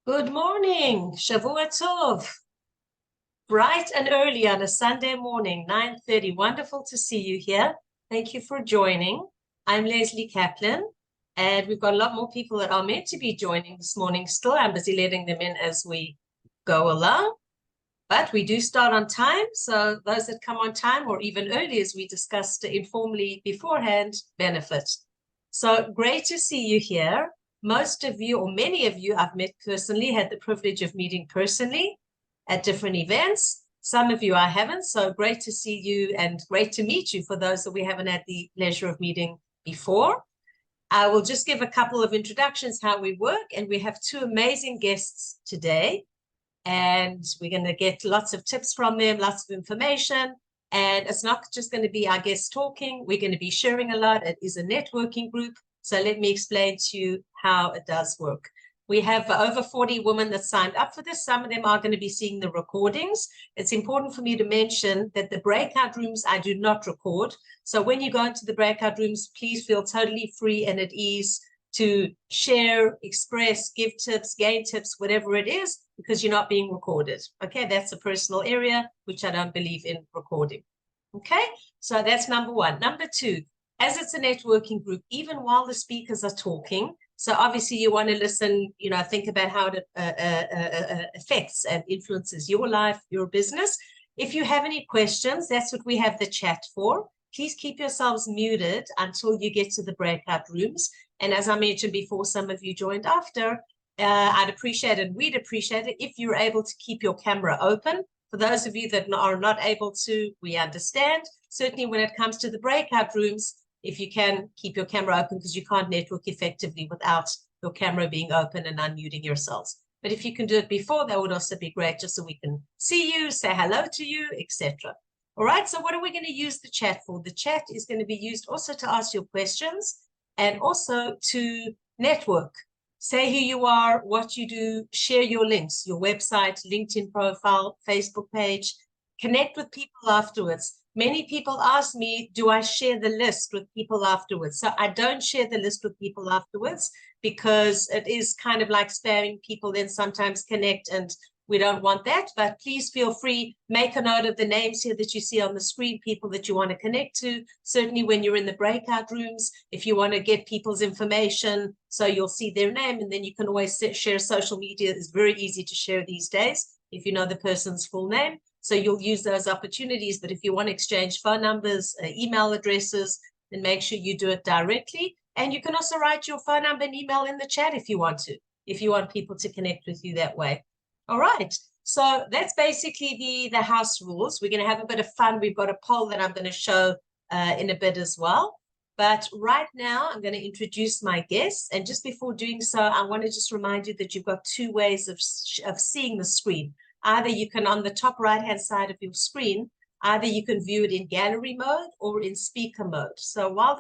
Good morning, Shavua Tov. Bright and early on a Sunday morning, 9:30. Wonderful to see you here. Thank you for joining. I'm Lesley Kaplan, and we've got a lot more people that are meant to be joining this morning still. I'm busy letting them in as we go along, but we do start on time. So those that come on time or even early, as we discussed informally beforehand, benefit. So great to see you here. Most of you, or many of you, I've met personally, had the privilege of meeting personally at different events. Some of you I haven't, so great to see you and great to meet you for those that we haven't had the pleasure of meeting before. I will just give a couple of introductions how we work, and we have two amazing guests today, and we're going to get lots of tips from them, lots of information. And it's not just going to be our guests talking, we're going to be sharing a lot. It is a networking group. So let me explain to you how it does work. We have over 40 women that signed up for this. Some of them are going to be seeing the recordings. It's important for me to mention that the breakout rooms I do not record. So when you go into the breakout rooms, please feel totally free and at ease to share, express, give tips, gain tips, whatever it is, because you're not being recorded. Okay, that's a personal area, which I don't believe in recording. Okay, so that's number one. Number two, as it's a networking group, even while the speakers are talking, so obviously you want to listen, think about how it affects and influences your life, your business. If you have any questions, that's what we have the chat for. Please keep yourselves muted until you get to the breakout rooms. And as I mentioned before, some of you joined after, I'd appreciate it, we'd appreciate it if you're able to keep your camera open. For those of you that are not able to, we understand. Certainly when it comes to the breakout rooms, if you can keep your camera open, because you can't network effectively without your camera being open and unmuting yourselves. But if you can do it before, that would also be great, just so we can see you, say hello to you, etc. All right, so what are we going to use the chat for? The chat is going to be used also to ask your questions and also to network. Say who you are, what you do, share your links, your website, LinkedIn profile, Facebook page, connect with people afterwards. Many people ask me, do I share the list with people afterwards? So I don't share the list with people afterwards because it is kind of like spamming people, then sometimes connect, and we don't want that. But please feel free, make a note of the names here that you see on the screen, people that you want to connect to. Certainly when you're in the breakout rooms, if you want to get people's information, so you'll see their name, and then you can always share. Social media is very easy to share these days if you know the person's full name. So you'll use those opportunities. But if you want to exchange phone numbers, email addresses, then make sure you do it directly. And you can also write your phone number and email in the chat if you want to, if you want people to connect with you that way. All right. So that's basically the house rules. We're going to have a bit of fun. We've got a poll that I'm going to show in a bit as well. But right now, I'm going to introduce my guests. And just before doing so, I want to just remind you that you've got two ways of seeing the screen. Either you can, on the top right-hand side of your screen, either you can view it in gallery mode or in speaker mode. So while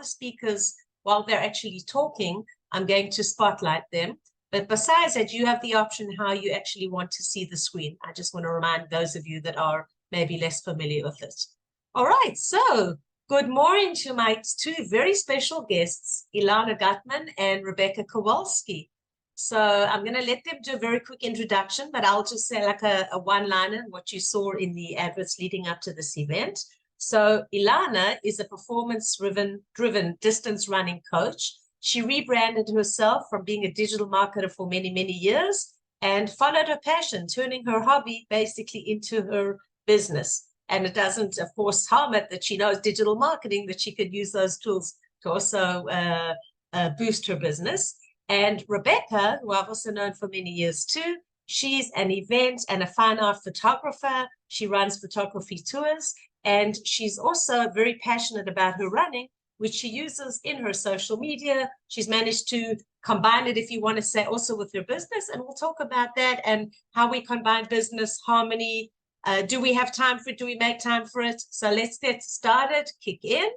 they're actually talking, I'm going to spotlight them. But besides that, you have the option how you actually want to see the screen. I just want to remind those of you that are maybe less familiar with it. All right, so good morning to my two very special guests, Ilana Guttman and Rebecca Kowalsky. So I'm going to let them do a very quick introduction, but I'll just say like a one-liner, what you saw in the adverts leading up to this event. So Ilana is a performance-driven distance running coach. She rebranded herself from being a digital marketer for many, many years and followed her passion, turning her hobby basically into her business. And it doesn't, of course, harm it that she knows digital marketing, that she could use those tools to also boost her business. And Rebecca, who I've also known for many years too, she's an event and a fine art photographer. She runs photography tours, and she's also very passionate about her running, which she uses in her social media. She's managed to combine it, if you want to say, also with her business. And we'll talk about that and how we combine business, harmony. Do we have time for it? Do we make time for it? So let's get started, kick in.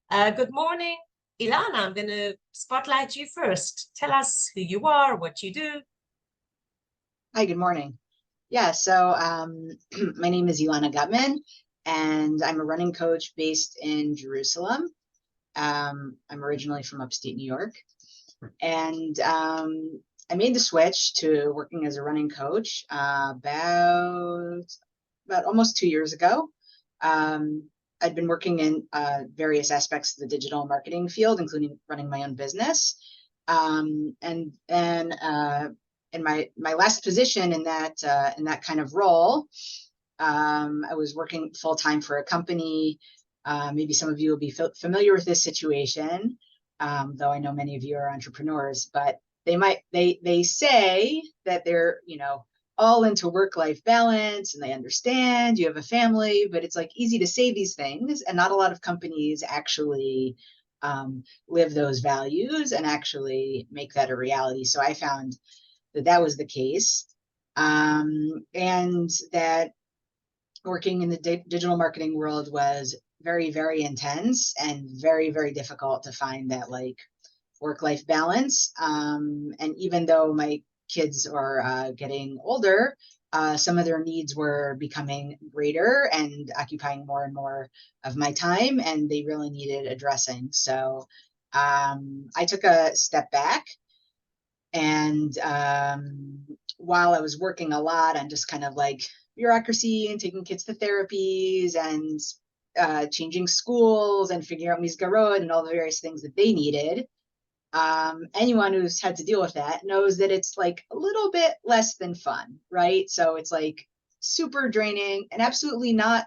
Good morning. Ilana, I'm going to spotlight you first. Tell us who you are, what you do. Hi, good morning. Yeah, so my name is Ilana Guttman, and I'm a running coach based in Jerusalem. I'm originally from upstate New York, and I made the switch to working as a running coach about almost 2 years ago. I'd been working in various aspects of the digital marketing field, including running my own business. And then in my last position in that kind of role, I was working full time for a company. Maybe some of you will be familiar with this situation, though I know many of you are entrepreneurs. But they say that they're all into work-life balance, and they understand you have a family, but it's like easy to say these things, and not a lot of companies actually live those values and actually make that a reality. So I found that was the case, and that working in the digital marketing world was very, very intense and very, very difficult to find that like work-life balance. And even though my kids are getting older, some of their needs were becoming greater and occupying more and more of my time, and they really needed addressing. So I took a step back, and while I was working a lot on just kind of like bureaucracy and taking kids to therapies and changing schools and figuring out Mizgarot and all the various things that they needed, anyone who's had to deal with that knows that it's like a little bit less than fun, right? So it's like super draining and absolutely not,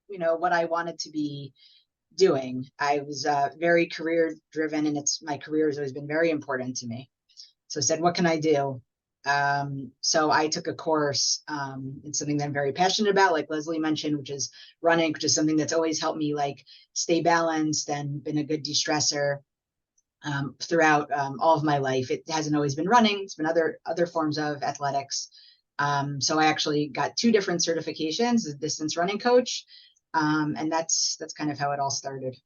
what I wanted to be doing. I was very career driven, and my career has always been very important to me. So I said, what can I do? So I took a course in something that I'm very passionate about, like Lesley mentioned, which is running, which is something that's always helped me like stay balanced and been a good de-stressor throughout all of my life. It hasn't always been running. It's been other forms of athletics. So I actually got 2 different certifications as a distance running coach. And that's kind of how it all started.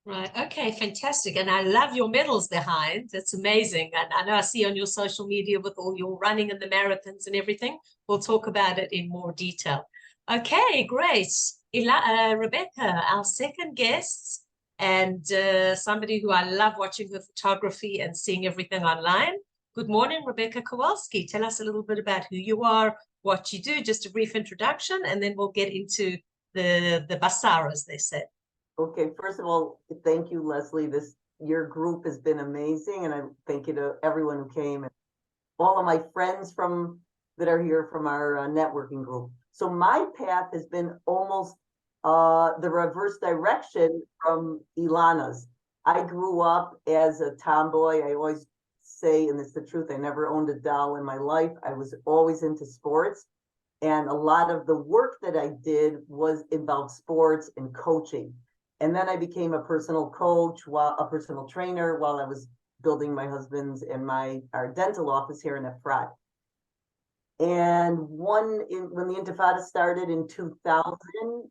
Right. Okay. Fantastic. And I love your medals behind. That's amazing. And I know I see on your social media with all your running and the marathons and everything. We'll talk about it in more detail. Okay, great. Rebecca, our second guest, and somebody who I love watching her photography and seeing everything online. Good morning, Rebecca Kowalsky. Tell us a little bit about who you are, what you do, just a brief introduction, and then we'll get into the basar, as they said. Okay, first of all, thank you, Lesley. Your group has been amazing, and I thank you to everyone who came and all of my friends that are here from our networking group. So my path has been almost the reverse direction from Ilana's. I grew up as a tomboy. I always say, and it's the truth, I never owned a doll in my life. I was always into sports, and a lot of the work that I did was about sports and coaching. And then I became a personal coach, a personal trainer, while I was building my husband's and our dental office here in Efrat. And when the Intifada started in 2000,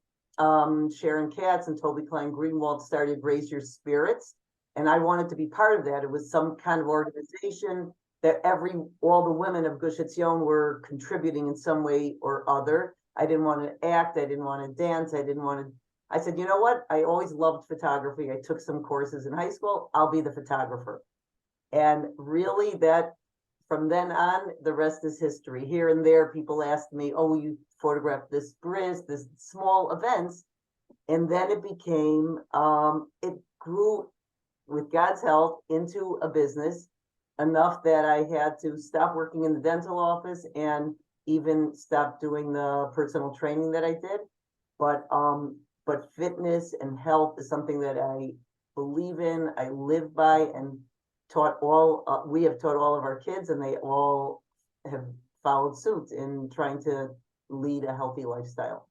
Sharon Katz and Toby Klein Greenwald started Raise Your Spirits, and I wanted to be part of that. It was some kind of organization that all the women of Gush Etzion were contributing in some way or other. I didn't want to act. I didn't want to dance. I said, you know what? I always loved photography. I took some courses in high school. I'll be the photographer. And really from then on, the rest is history. Here and there, people asked me, oh, you photographed this bris, this small events. And then it grew with God's help into a business enough that I had to stop working in the dental office and even stop doing the personal training that I did. But fitness and health is something that I believe in, I live by, and we have taught all of our kids, and they all have followed suit in trying to lead a healthy lifestyle.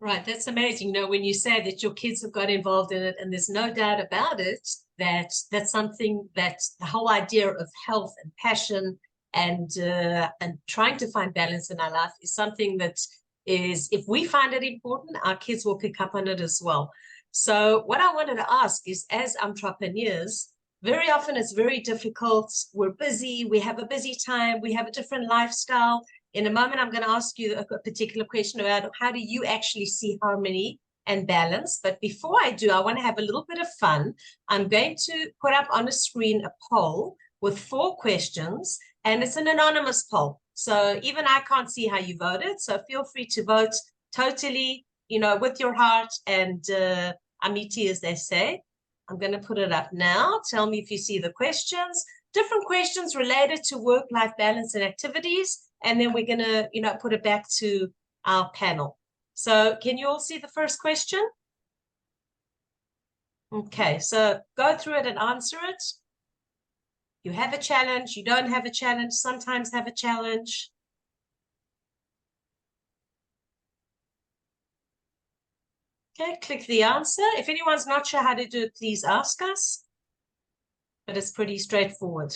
Right, that's amazing. When you say that your kids have got involved in it, and there's no doubt about it, that's something that the whole idea of health and passion and trying to find balance in our life is something that is, if we find it important, our kids will pick up on it as well. So what I wanted to ask is, as entrepreneurs, very often it's very difficult. We're busy, we have a busy time, we have a different lifestyle. In a moment, I'm going to ask you a particular question about how do you actually see harmony and balance. But before I do, I want to have a little bit of fun. I'm going to put up on a screen a poll with 4 questions, and it's an anonymous poll. So even I can't see how you voted. So feel free to vote totally, you know, with your heart and amiti, as they say. I'm going to put it up now. Tell me if you see the questions. Different questions related to work-life balance and activities. And then we're going to, you know, put it back to our panel. So can you all see the first question? Okay, so go through it and answer it. You have a challenge, you don't have a challenge, sometimes have a challenge. Okay, click the answer. If anyone's not sure how to do it, please ask us. But it's pretty straightforward.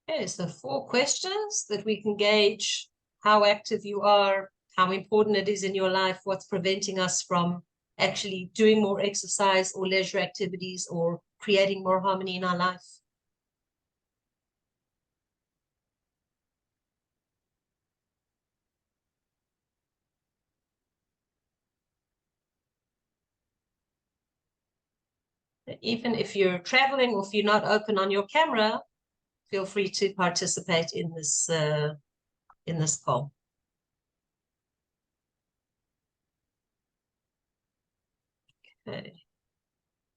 Okay, so 4 questions that we can gauge how active you are, how important it is in your life, what's preventing us from actually doing more exercise or leisure activities or creating more harmony in our life. Even if you're traveling or if you're not open on your camera, feel free to participate in this poll. Okay.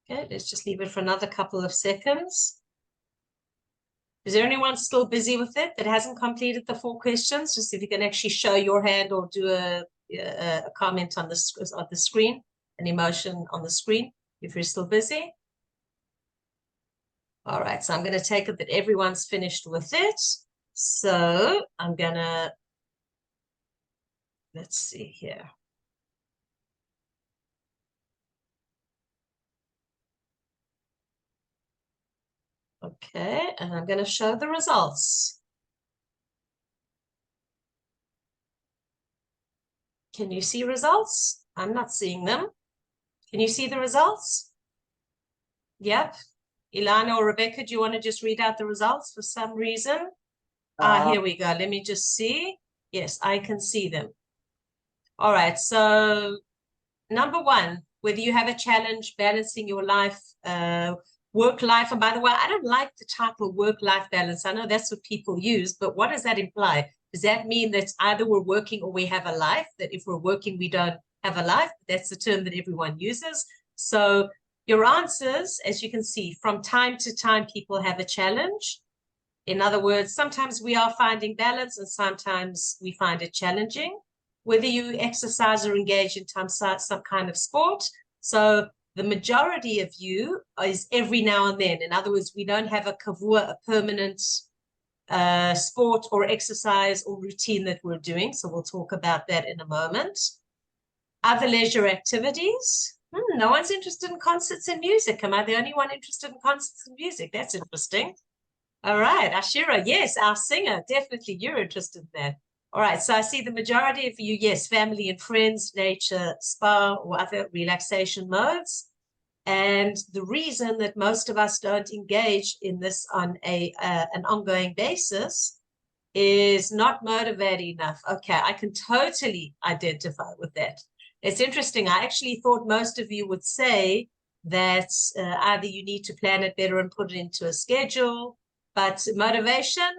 Okay, let's just leave it for another couple of seconds. Is there anyone still busy with it that hasn't completed the 4 questions? Just if you can actually show your hand or do a comment on the screen, an emotion on the screen, if you're still busy. All right, so I'm going to take it that everyone's finished with it. So I'm going to, let's see here. Okay, and I'm going to show the results. Can you see results? I'm not seeing them. Can you see the results? Yep. Ilana or Rebecca, do you want to just read out the results for some reason? Here we go. Let me just see. Yes, I can see them. All right. So number 1, whether you have a challenge balancing your life, work life. And by the way, I don't like the title work-life balance. I know that's what people use, but what does that imply? Does that mean that either we're working or we have a life? That if we're working, we don't have a life? That's the term that everyone uses. So your answers, as you can see, from time to time, people have a challenge. In other words, sometimes we are finding balance and sometimes we find it challenging. Whether you exercise or engage in some kind of sport. So the majority of you is every now and then. In other words, we don't have a kavua, a permanent sport or exercise or routine that we're doing. So we'll talk about that in a moment. Other leisure activities. No one's interested in concerts and music. Am I the only one interested in concerts and music? That's interesting. All right, Ashira, yes, our singer. Definitely you're interested in that. All right, so I see the majority of you, yes, family and friends, nature, spa, or other relaxation modes. And the reason that most of us don't engage in this on an ongoing basis is not motivated enough. Okay, I can totally identify with that. It's interesting. I actually thought most of you would say that either you need to plan it better and put it into a schedule, but motivation,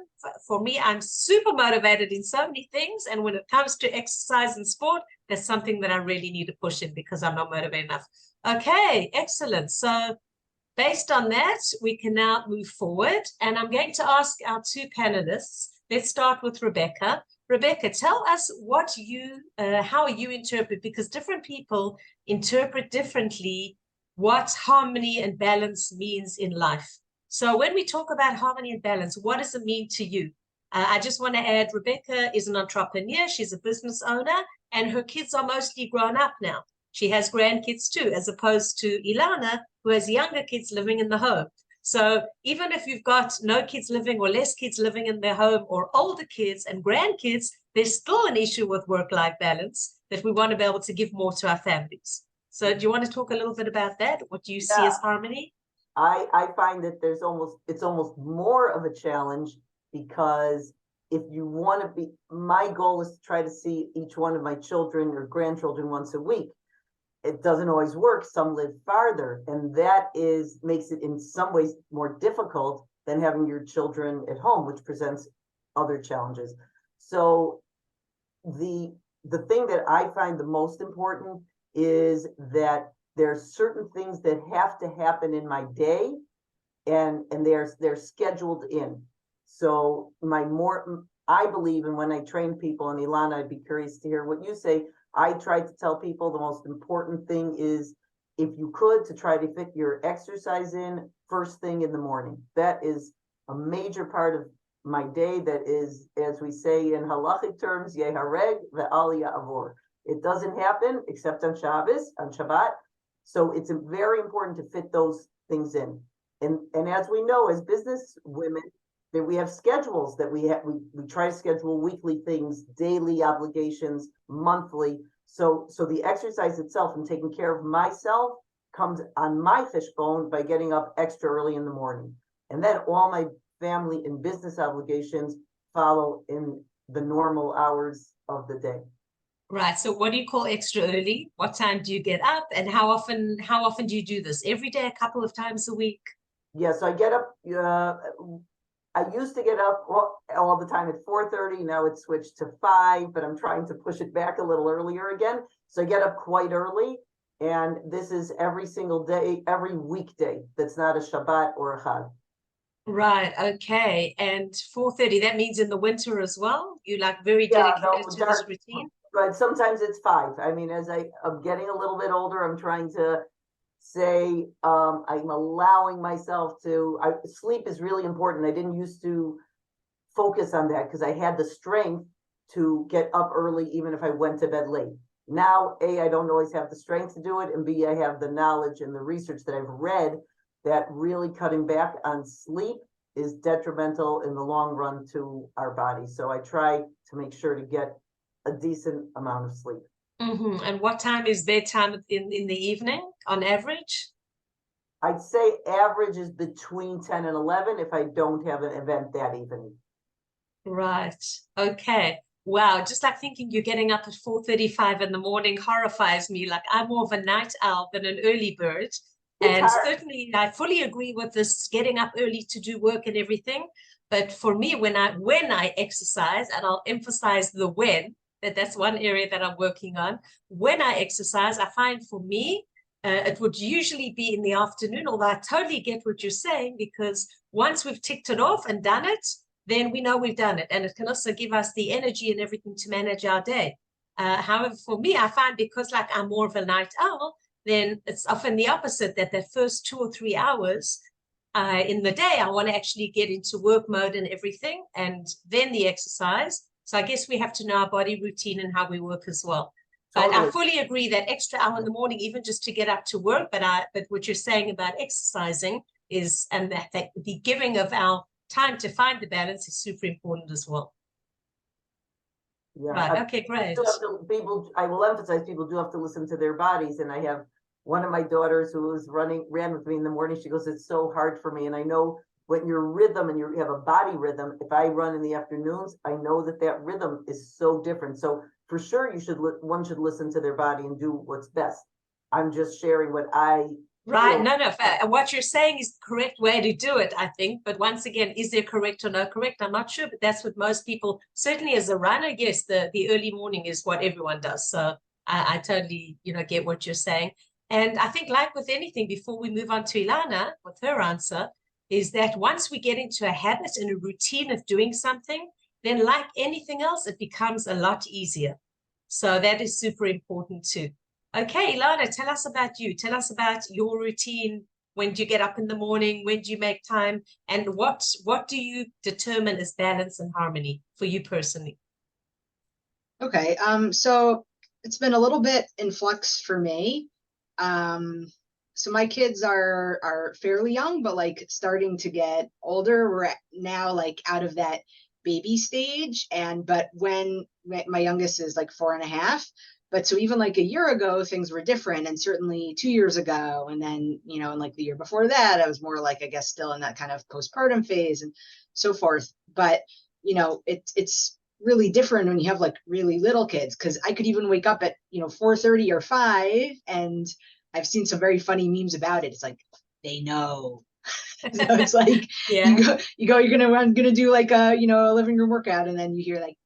for me, I'm super motivated in so many things. And when it comes to exercise and sport, that's something that I really need to push in because I'm not motivated enough. Okay, excellent. So based on that, we can now move forward. And I'm going to ask our 2 panelists. Let's start with Rebecca. Rebecca, tell us what how you interpret, because different people interpret differently what harmony and balance means in life. So when we talk about harmony and balance, what does it mean to you? I just want to add, Rebecca is an entrepreneur. She's a business owner, and her kids are mostly grown up now. She has grandkids too, as opposed to Ilana, who has younger kids living in the home. So even if you've got no kids living or less kids living in their home, or older kids and grandkids, there's still an issue with work-life balance that we want to be able to give more to our families. So do you want to talk a little bit about that? What do you see as harmony? I find that it's almost more of a challenge, because if you want to be, my goal is to try to see each one of my children or grandchildren once a week. It doesn't always work. Some live farther, and that makes it in some ways more difficult than having your children at home, which presents other challenges. So the thing that I find the most important is that there's certain things that have to happen in my day, and they're scheduled in. So I believe, and when I train people, and Ilana, I'd be curious to hear what you say. I try to tell people the most important thing is, if you could, to try to fit your exercise in first thing in the morning. That is a major part of my day. That is, as we say in halachic terms, yehareg ve'al ya'avor. It doesn't happen except on Shabbos, on Shabbat. So it's very important to fit those things in. And as we know, as business women, that we have schedules that we try to schedule weekly things, daily obligations, monthly. So the exercise itself and taking care of myself comes on my fishbone by getting up extra early in the morning. And then all my family and business obligations follow in the normal hours of the day. Right. So what do you call extra early? What time do you get up, and how often do you do this? Every day, a couple of times a week? Yeah, so I get up, I used to get up all the time at 4:30. Now it's switched to 5, but I'm trying to push it back a little earlier again. So I get up quite early, and this is every single day, every weekday. That's not a Shabbat or a Chag. Right. Okay. And 4:30, that means in the winter as well? You like very dedicated to this routine? But sometimes it's 5. I mean, as I'm getting a little bit older, I'm trying to say, I'm allowing myself to, sleep is really important. I didn't used to focus on that because I had the strength to get up early, even if I went to bed late. Now, A, I don't always have the strength to do it, and B, I have the knowledge and the research that I've read that really cutting back on sleep is detrimental in the long run to our body. So I try to make sure to get a decent amount of sleep. Mm-hmm. And what time is bedtime in the evening on average? I'd say average is between 10 and 11 if I don't have an event that evening. Right. Okay. Wow. Just like thinking you're getting up at 4:35 in the morning horrifies me. Like, I'm more of a night owl than an early bird. And certainly I fully agree with this getting up early to do work and everything. But for me, when I exercise, and I'll emphasize the when, that's one area that I'm working on. When I exercise, I find for me, it would usually be in the afternoon, although I totally get what you're saying, because once we've ticked it off and done it, then we know we've done it. And it can also give us the energy and everything to manage our day. However, for me, I find because like I'm more of a night owl, then it's often the opposite, that first 2 or 3 hours in the day, I want to actually get into work mode and everything, and then the exercise. So I guess we have to know our body routine and how we work as well. But I fully agree that extra hour in the morning, even just to get up to work. But what you're saying about exercising is, and that the giving of our time to find the balance is super important as well. Yeah. Right. Okay, great. I will emphasize, people do have to listen to their bodies. And I have one of my daughters who ran with me in the morning. She goes, it's so hard for me. And I know when your rhythm and you have a body rhythm, if I run in the afternoons, I know that rhythm is so different. So for sure, one should listen to their body and do what's best. I'm just sharing what I Right. No. What you're saying is the correct way to do it, I think. But once again, is there correct or no correct? I'm not sure, but that's what most people, certainly as a runner, yes, the early morning is what everyone does. So I totally, get what you're saying. And I think, like with anything, before we move on to Ilana with her answer, is that once we get into a habit and a routine of doing something, then like anything else, it becomes a lot easier. So that is super important too. Okay, Ilana, tell us about you. Tell us about your routine. When do you get up in the morning? When do you make time? And what do you determine as balance and harmony for you personally? Okay, so it's been a little bit in flux for me. So my kids are fairly young, but like starting to get older. We're now like out of that baby stage, but when my youngest is like 4.5. But so even like a year ago, things were different, and certainly 2 years ago, and then and like the year before that, I was more like, I guess, still in that kind of postpartum phase and so forth. But it's really different when you have like really little kids, because I could even wake up at 4:30 or 5, and I've seen some very funny memes about it. It's like they know. So it's like Yeah. you're gonna do like a a living room workout, and then you hear like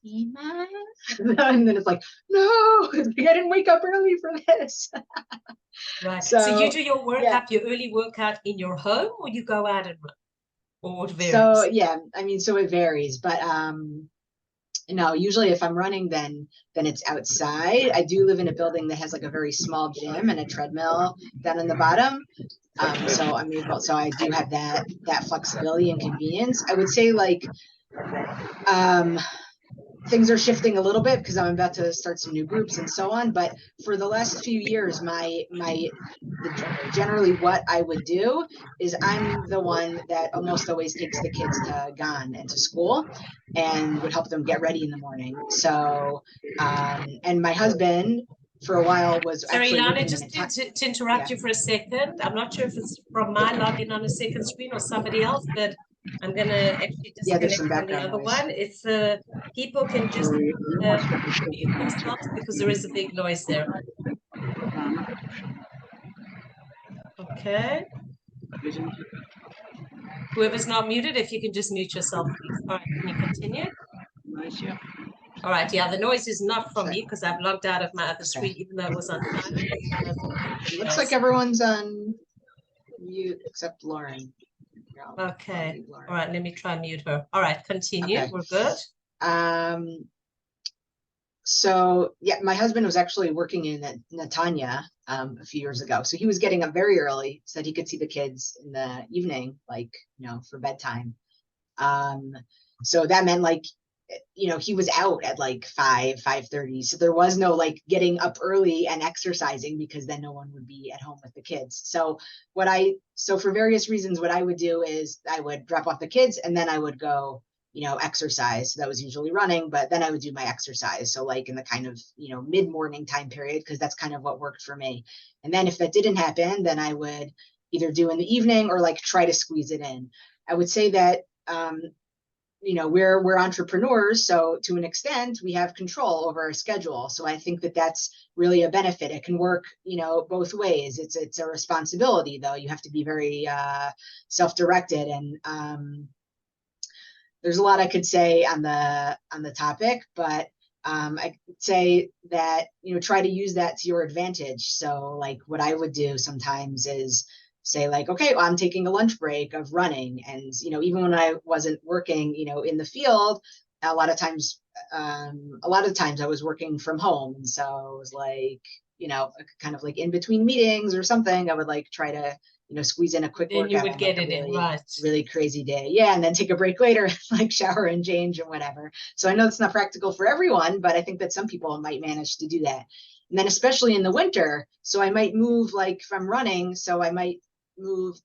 Ema? And then it's like, no, I didn't wake up early for this. Right. So you So do your yeah. workout, your early workout in your home, or you go out and run? Or it So varies? yeah, I mean, so it varies, but no, usually if I'm running, then it's outside. I do live in a building that has like a very small gym and a treadmill down in the bottom. So so I do have that flexibility and convenience. I would say like things are shifting a little bit because I'm about to start some new groups and so on. But for the last few years, generally what I would do is I'm the one that almost always takes the kids to GON and to school and would help them get ready in the morning. So, and my husband for a while was Sorry, actually Ilana, working in just a to interrupt yeah. you for a second. I'm not sure if it's from my login on a second screen or somebody else, but I'm going to actually Yeah, there's some disconnect from the background other noise. one. It's people can just mute themselves because there is a big noise there. Okay. Whoever's not muted, if you can just mute yourself, please. All right, can you continue? All right, yeah, the noise is not from me because I've logged out of my other screen, even though it was on silent. It looks like everyone's on mute except Lauren. Okay. All right, let me try and mute her. All right, continue. Okay. We're good. So yeah, my husband was actually working in Netanya a few years ago. So he was getting up very early so that he could see the kids in the evening, like, for bedtime. So that meant like, he was out at like 5:30. So there was no like getting up early and exercising because then no one would be at home with the kids. So for various reasons, what I would do is I would drop off the kids and then I would go exercise. That was usually running, but then I would do my exercise. So like in the kind of, mid-morning time period, because that's kind of what worked for me. And then if that didn't happen, then I would either do in the evening or like try to squeeze it in. I would say that, we're entrepreneurs. So to an extent, we have control over our schedule. So I think that that's really a benefit. It can work, both ways. It's a responsibility though. You have to be very, self-directed, and, there's a lot I could say on the topic, but I could say that try to use that to your advantage. So like what I would do sometimes is say like, okay, well, I'm taking a lunch break of running, and even when I wasn't working in the field, a lot of times I was working from home, and so it was like kind of like in between meetings or something, I would like try to squeeze in a quick Then you workout would on get like a it in, really, right? really crazy day. Yeah. And then take a break later, like shower and change and whatever. So I know it's not practical for everyone, but I think that some people might manage to do that. And then especially in the winter, so I might move like from running. So I might move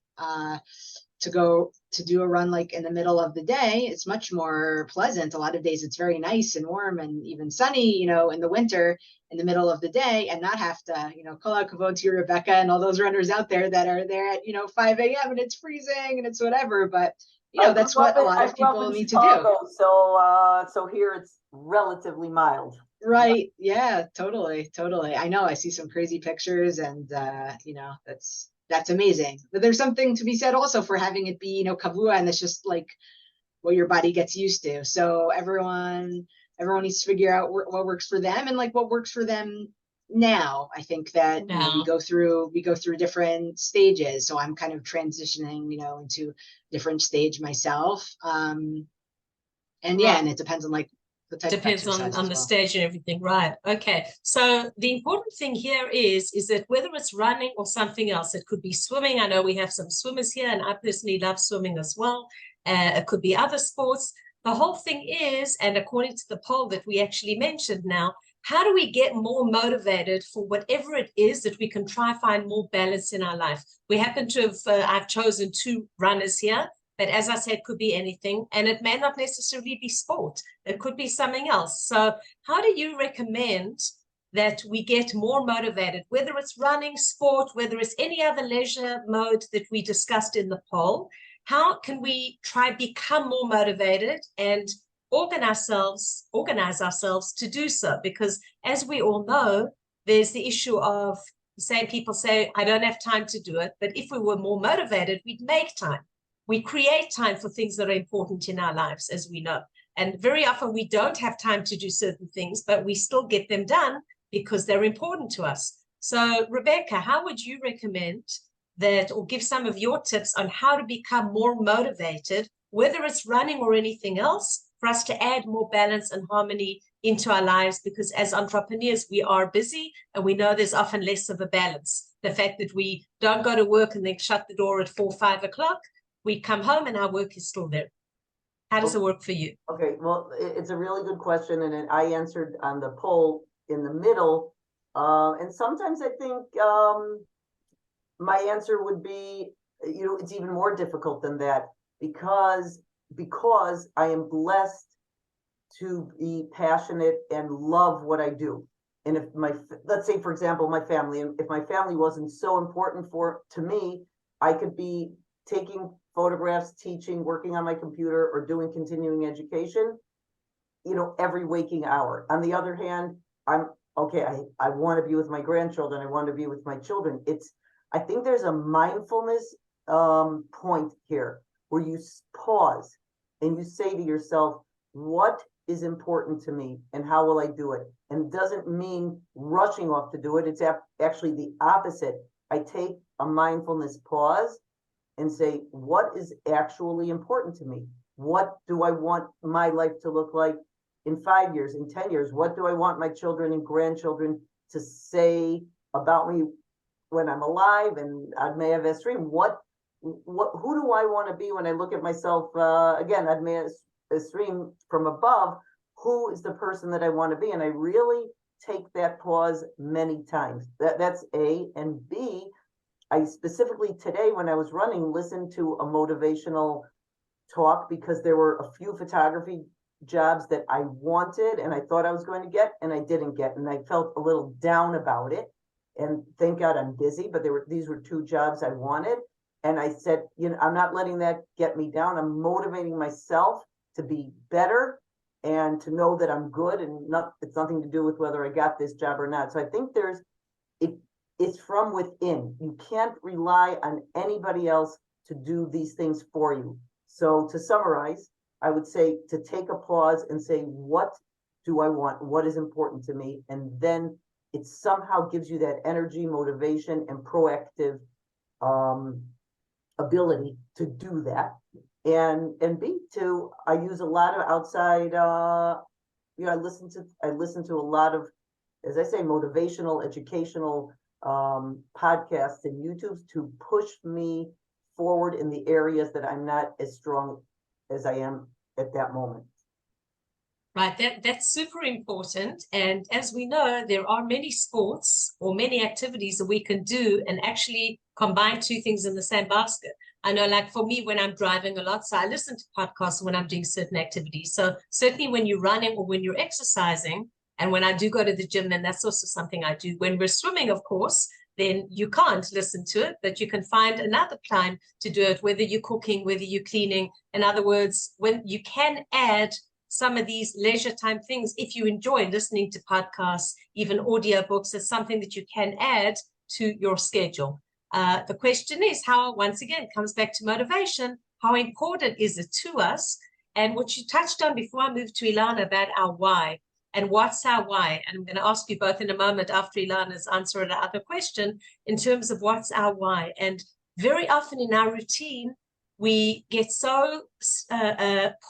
to go to do a run like in the middle of the day. It's much more pleasant. A lot of days it's very nice and warm and even sunny, in the winter in the middle of the day, and not have to, call out kavod to Rebecca and all those runners out there that are there at 5 a.m. and it's freezing and it's whatever. But that's what a lot of people need to do. So here it's relatively mild. Right. Yeah, totally. I know I see some crazy pictures, and that's amazing. But there's something to be said also for having it be, kavua, and it's just like what your body gets used to. So everyone needs to figure out what works for them and like what works for them now. I think that we go through different stages. So I'm kind of transitioning, into different stage myself. And yeah, and it depends on like the type of Depends exercise on as the well. stage and everything, right? Okay. So the important thing here is that whether it's running or something else, it could be swimming. I know we have some swimmers here, and I personally love swimming as well. It could be other sports. The whole thing is, and according to the poll that we actually mentioned now, how do we get more motivated for whatever it is that we can try find more balance in our life? We happen to have, I've chosen 2 runners here. But as I said, could be anything, and it may not necessarily be sport. It could be something else. So how do you recommend that we get more motivated, whether it's running, sport, whether it's any other leisure mode that we discussed in the poll? How can we try become more motivated and organize ourselves to do so? Because as we all know, there's the issue of the same people say, I don't have time to do it. But if we were more motivated, we'd make time. We create time for things that are important in our lives, as we know. And very often we don't have time to do certain things, but we still get them done because they're important to us. So, Rebecca, how would you recommend that, or give some of your tips on how to become more motivated, whether it's running or anything else, for us to add more balance and harmony into our lives? Because as entrepreneurs, we are busy, and we know there's often less of a balance. The fact that we don't go to work and then shut the door at 4, 5 o'clock, we come home and our work is still there. How does it work for you? Okay, well, it's a really good question, and I answered on the poll in the middle. And sometimes I think my answer would be, it's even more difficult than that, because I am blessed to be passionate and love what I do. And if let's say, for example, my family, and if my family wasn't so important to me, I could be taking photographs, teaching, working on my computer, or doing continuing education, every waking hour. On the other hand, I want to be with my grandchildren. I want to be with my children. I think there's a mindfulness point here where you pause and you say to yourself, what is important to me and how will I do it? And it doesn't mean rushing off to do it. It's actually the opposite. I take a mindfulness pause and say, what is actually important to me? What do I want my life to look like in 5 years, in 10 years? What do I want my children and grandchildren to say about me when I'm alive and I may have a stream? Who do I want to be when I look at myself? Again, I may a stream from above. Who is the person that I want to be? And I really take that pause many times. That's A. And B, I specifically today, when I was running, listened to a motivational talk, because there were a few photography jobs that I wanted and I thought I was going to get and I didn't get. And I felt a little down about it. And thank God I'm busy, but these were 2 jobs I wanted. And I said, I'm not letting that get me down. I'm motivating myself to be better and to know that I'm good, and it's nothing to do with whether I got this job or not. So I think it's from within. You can't rely on anybody else to do these things for you. So to summarize, I would say to take a pause and say, what do I want? What is important to me? And then it somehow gives you that energy, motivation, and proactive ability to do that. And B, I use a lot of outside, I listen to a lot of, as I say, motivational, educational podcasts and YouTubes to push me forward in the areas that I'm not as strong as I am at that moment. Right, that's super important. And as we know, there are many sports or many activities that we can do and actually combine 2 things in the same basket. I know, like for me, when I'm driving a lot, so I listen to podcasts when I'm doing certain activities. So certainly when you're running or when you're exercising, and when I do go to the gym, then that's also something I do. When we're swimming, of course, then you can't listen to it, but you can find another time to do it, whether you're cooking, whether you're cleaning. In other words, when you can add some of these leisure time things, if you enjoy listening to podcasts, even audiobooks, it's something that you can add to your schedule. The question is how, once again, comes back to motivation. How important is it to us? And what you touched on before I move to Ilana about our why, and what's our why? And I'm going to ask you both in a moment after Ilana's answer the other question in terms of what's our why. And very often in our routine, we get so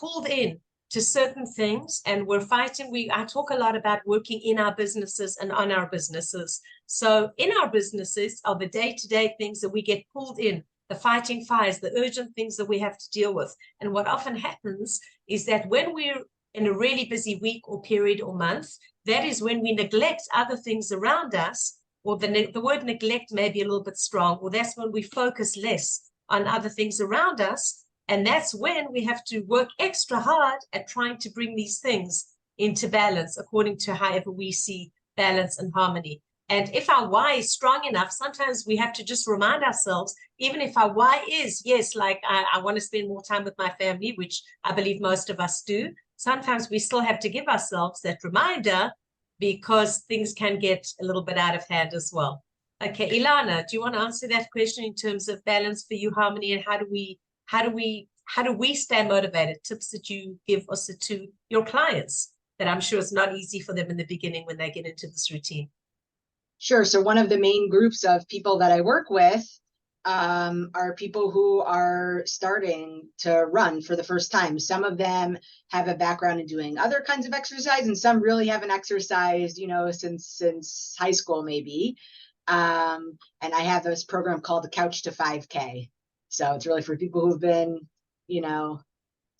pulled in to certain things, and we're fighting. I talk a lot about working in our businesses and on our businesses. So in our businesses are the day-to-day things that we get pulled in, the fighting fires, the urgent things that we have to deal with. And what often happens is that when we're in a really busy week or period or month, that is when we neglect other things around us, or the word neglect may be a little bit strong, or that's when we focus less on other things around us. And that's when we have to work extra hard at trying to bring these things into balance according to however we see balance and harmony. And if our why is strong enough, sometimes we have to just remind ourselves, even if our why is, yes, like I want to spend more time with my family, which I believe most of us do, sometimes we still have to give ourselves that reminder because things can get a little bit out of hand as well. Okay, Ilana, do you want to answer that question in terms of balance for you, harmony, and how do we stay motivated? Tips that you give also to your clients that I'm sure it's not easy for them in the beginning when they get into this routine. Sure. So one of the main groups of people that I work with are people who are starting to run for the first time. Some of them have a background in doing other kinds of exercise, and some really haven't exercised, since high school maybe. And I have this program called the Couch to 5K. So it's really for people who've been,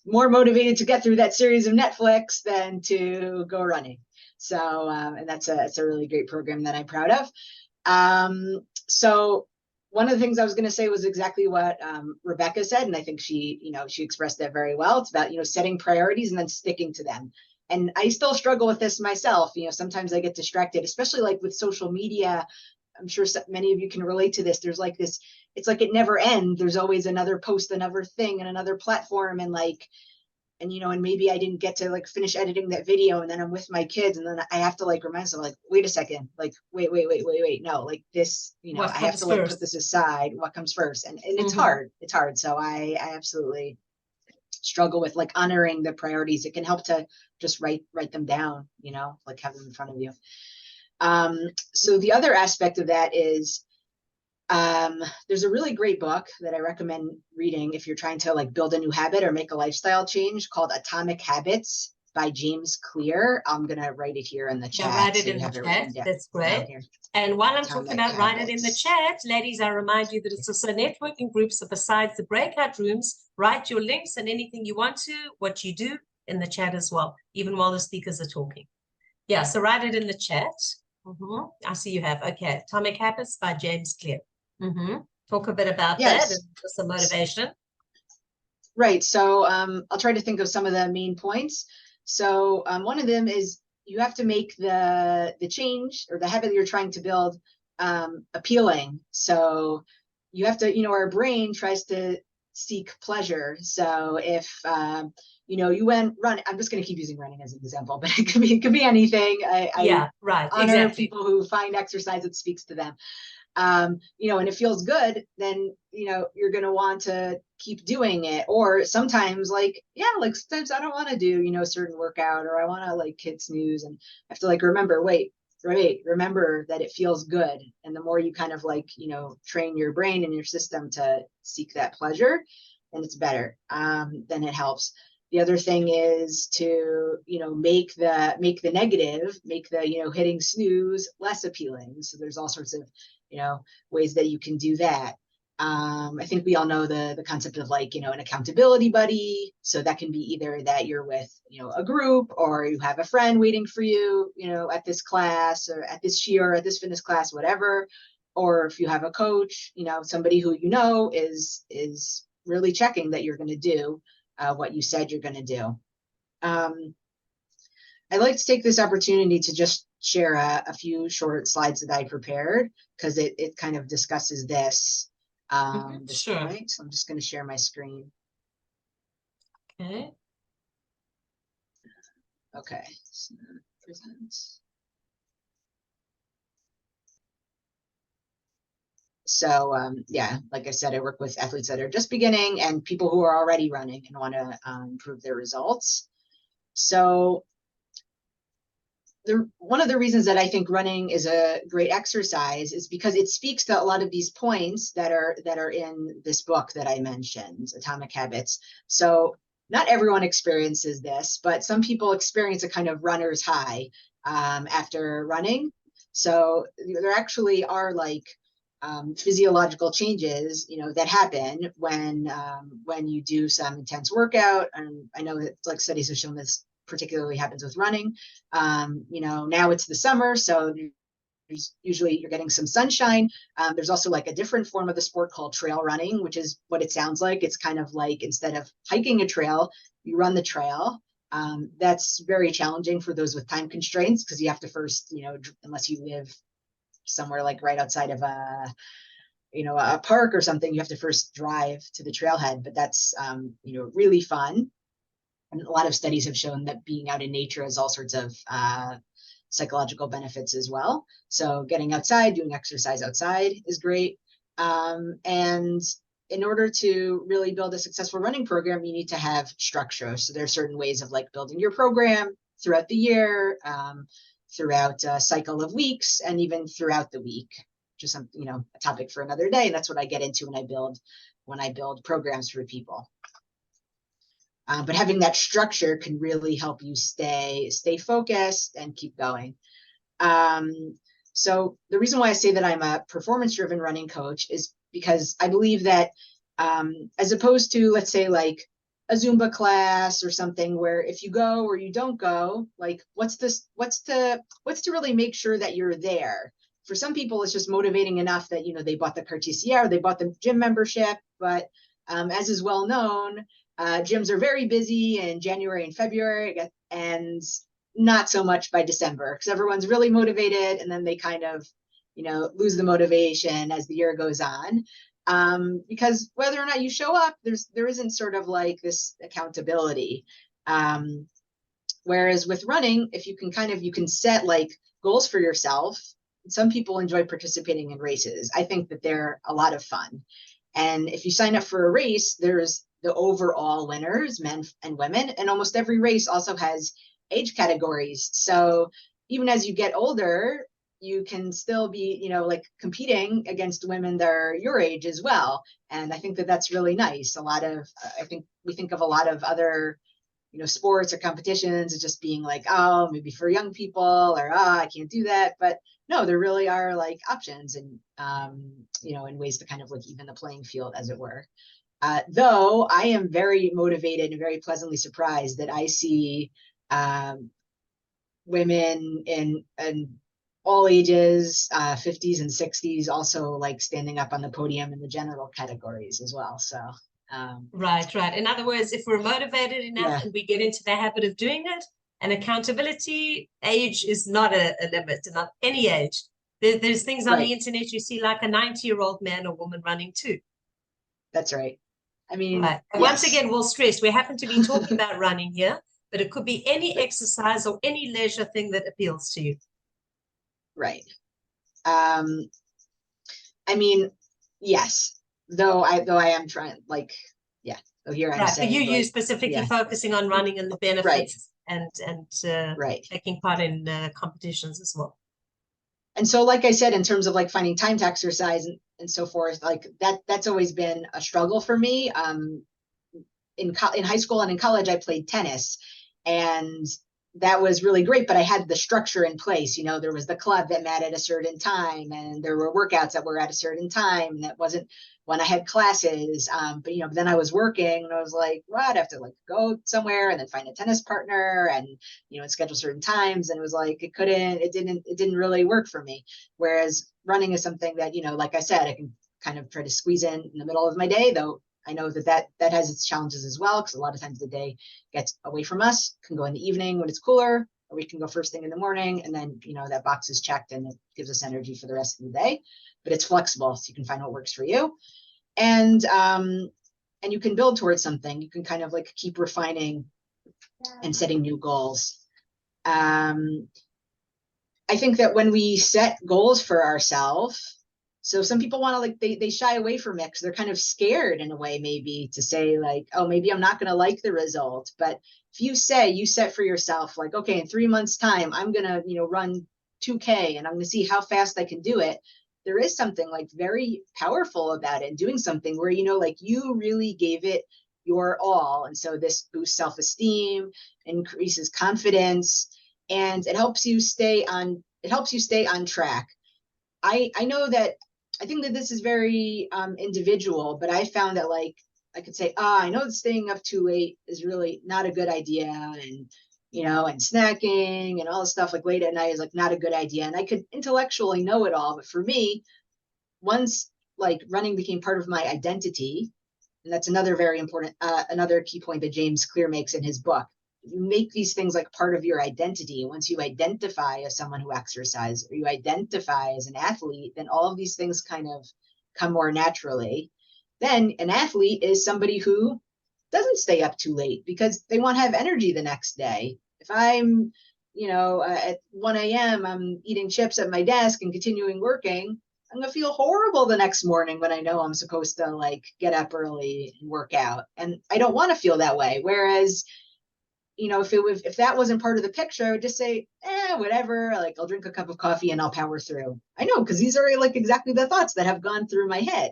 more motivated to get through that series of Netflix than to go running. So, and it's a really great program that I'm proud of. So one of the things I was going to say was exactly what Rebecca said. And I think she expressed that very well. It's about, setting priorities and then sticking to them. And I still struggle with this myself. Sometimes I get distracted, especially like with social media. I'm sure many of you can relate to this. There's like this, it's like it never ends. There's always another post, another thing, and another platform. And and maybe I didn't get to finish editing that video, and then I'm with my kids, and then I have to remind myself, wait a second, wait, no, this, I have to put this aside. What comes first? And it's hard. It's hard. So I absolutely struggle with honoring the priorities. It can help to just write them down, have them in front of you. So the other aspect of that is, there's a really great book that I recommend reading if you're trying to build a new habit or make a lifestyle change, called Atomic Habits by James Clear. I'm going to write it here in the chat. Yeah, write it in the chat. That's great. And while I'm talking about write it in the chat, ladies, I remind you that it's also networking groups. So besides the breakout rooms, write your links and anything you want to, what you do in the chat as well, even while the speakers are talking. Yeah, so write it in the chat. I see you have. Okay, Atomic Habits by James Clear. Talk a bit about that and some motivation. Right. So I'll try to think of some of the main points. So one of them is you have to make the change or the habit you're trying to build appealing. So you have to, our brain tries to seek pleasure. So if you went running, I'm just going to keep using running as an example, but it could be anything. I honor people who find exercise that speaks to them. And it feels good, then, you're going to want to keep doing it. Or sometimes sometimes I don't want to do, a certain workout, or I want to hit snooze, and I have to remember, remember that it feels good. And the more you kind of train your brain and your system to seek that pleasure, then it's better. Then it helps. The other thing is to, make the negative, make the, hitting snooze less appealing. So there's all sorts of, ways that you can do that. I think we all know the concept of an accountability buddy. So that can be either that you're with, a group, or you have a friend waiting for you, at this class, or at this cheer, or at this fitness class, whatever. Or if you have a coach, somebody who is really checking that you're going to do what you said you're going to do. I'd like to take this opportunity to just share a few short slides that I prepared, because it kind of discusses this. Sure. Point. So I'm just going to share my screen. Okay. Okay. So, present. So like I said, I work with athletes that are just beginning and people who are already running and want to improve their results. So one of the reasons that I think running is a great exercise is because it speaks to a lot of these points that are in this book that I mentioned, Atomic Habits. So not everyone experiences this, but some people experience a kind of runner's high after running. So there actually are like physiological changes, that happen when you do some intense workout. And I know that like studies have shown this particularly happens with running. Now it's the summer, so usually you're getting some sunshine. There's also like a different form of the sport called trail running, which is what it sounds like. It's kind of like instead of hiking a trail, you run the trail. That's very challenging for those with time constraints because you have to first, unless you live somewhere like right outside of a park or something, you have to first drive to the trailhead. But that's really fun. And a lot of studies have shown that being out in nature has all sorts of psychological benefits as well. So getting outside, doing exercise outside is great. And in order to really build a successful running program, you need to have structure. So there are certain ways of like building your program throughout the year, throughout a cycle of weeks, and even throughout the week. Just a topic for another day. And that's what I get into when I build programs for people. But having that structure can really help you stay focused and keep going. So the reason why I say that I'm a performance-driven running coach is because I believe that as opposed to, let's say, like a Zumba class or something where if you go or you don't go, like what's to really make sure that you're there. For some people, it's just motivating enough that, they bought the Cartesier, or they bought the gym membership. But as is well known, gyms are very busy in January and February, and not so much by December, because everyone's really motivated, and then they kind of, lose the motivation as the year goes on. Because whether or not you show up, there isn't sort of like this accountability. Whereas with running, if you can set like goals for yourself. Some people enjoy participating in races. I think that they're a lot of fun. And if you sign up for a race, there's the overall winners, men and women, and almost every race also has age categories. So even as you get older, you can still be, like competing against women that are your age as well. And I think that that's really nice. I think we think of a lot of other, sports or competitions as just being like, oh, maybe for young people, or, I can't do that. But no, there really are like options and, and ways to kind of like even the playing field, as it were. Though I am very motivated and very pleasantly surprised that I see women in all ages, 50s and 60s, also like standing up on the podium in the general categories as well. So right. In other words, if we're motivated enough and we get into the habit of doing it, and accountability, age is not a limit, not any age. There's things on the internet you see like a 90-year-old man or woman running too. That's right. I mean, right. And once again, we'll stress, we happen to be talking about running here, but it could be any exercise or any leisure thing that appeals to you. Right. I mean, yes, though I am trying, like, so here I'm saying, but you specifically focusing on running and the benefits and taking part in competitions as well. And so, like I said, in terms of like finding time to exercise and so forth, like that's always been a struggle for me. In high school and in college, I played tennis, and that was really great, but I had the structure in place. There was the club that met at a certain time, and there were workouts that were at a certain time. And that wasn't when I had classes. But then I was working, and I was like, well, I'd have to like go somewhere and then find a tennis partner and, and schedule certain times. And it was like, it didn't really work for me. Whereas running is something that, like I said, I can kind of try to squeeze in the middle of my day, though I know that has its challenges as well, because a lot of times the day gets away from us. Can go in the evening when it's cooler, or we can go first thing in the morning, and then that box is checked and it gives us energy for the rest of the day. But it's flexible, so you can find what works for you, and you can build towards something. You can kind of like keep refining and setting new goals. I think that when we set goals for ourselves, so some people want to like, they shy away from it because they're kind of scared in a way, maybe, to say like, oh, maybe I'm not going to like the result. But if you set for yourself, like, okay, in 3 months time, I'm going to, run 2K and I'm going to see how fast I can do it. There is something like very powerful about it, and doing something where, like you really gave it your all. And so this boosts self-esteem, increases confidence, and it helps you stay on track. I know that I think that this is very individual, but I found that like I could say, I know that staying up too late is really not a good idea, and and snacking and all this stuff like late at night is like not a good idea. And I could intellectually know it all, but for me, once like running became part of my identity, and that's another very important, another key point that James Clear makes in his book. You make these things like part of your identity. Once you identify as someone who exercises, or you identify as an athlete, then all of these things kind of come more naturally. Then an athlete is somebody who doesn't stay up too late because they want to have energy the next day. If I'm, at 1 a.m., I'm eating chips at my desk and continuing working, I'm gonna feel horrible the next morning when I know I'm supposed to like get up early and work out. And I don't want to feel that way. Whereas, if that wasn't part of the picture, I would just say, whatever, like I'll drink a cup of coffee and I'll power through. I know, because these are like exactly the thoughts that have gone through my head.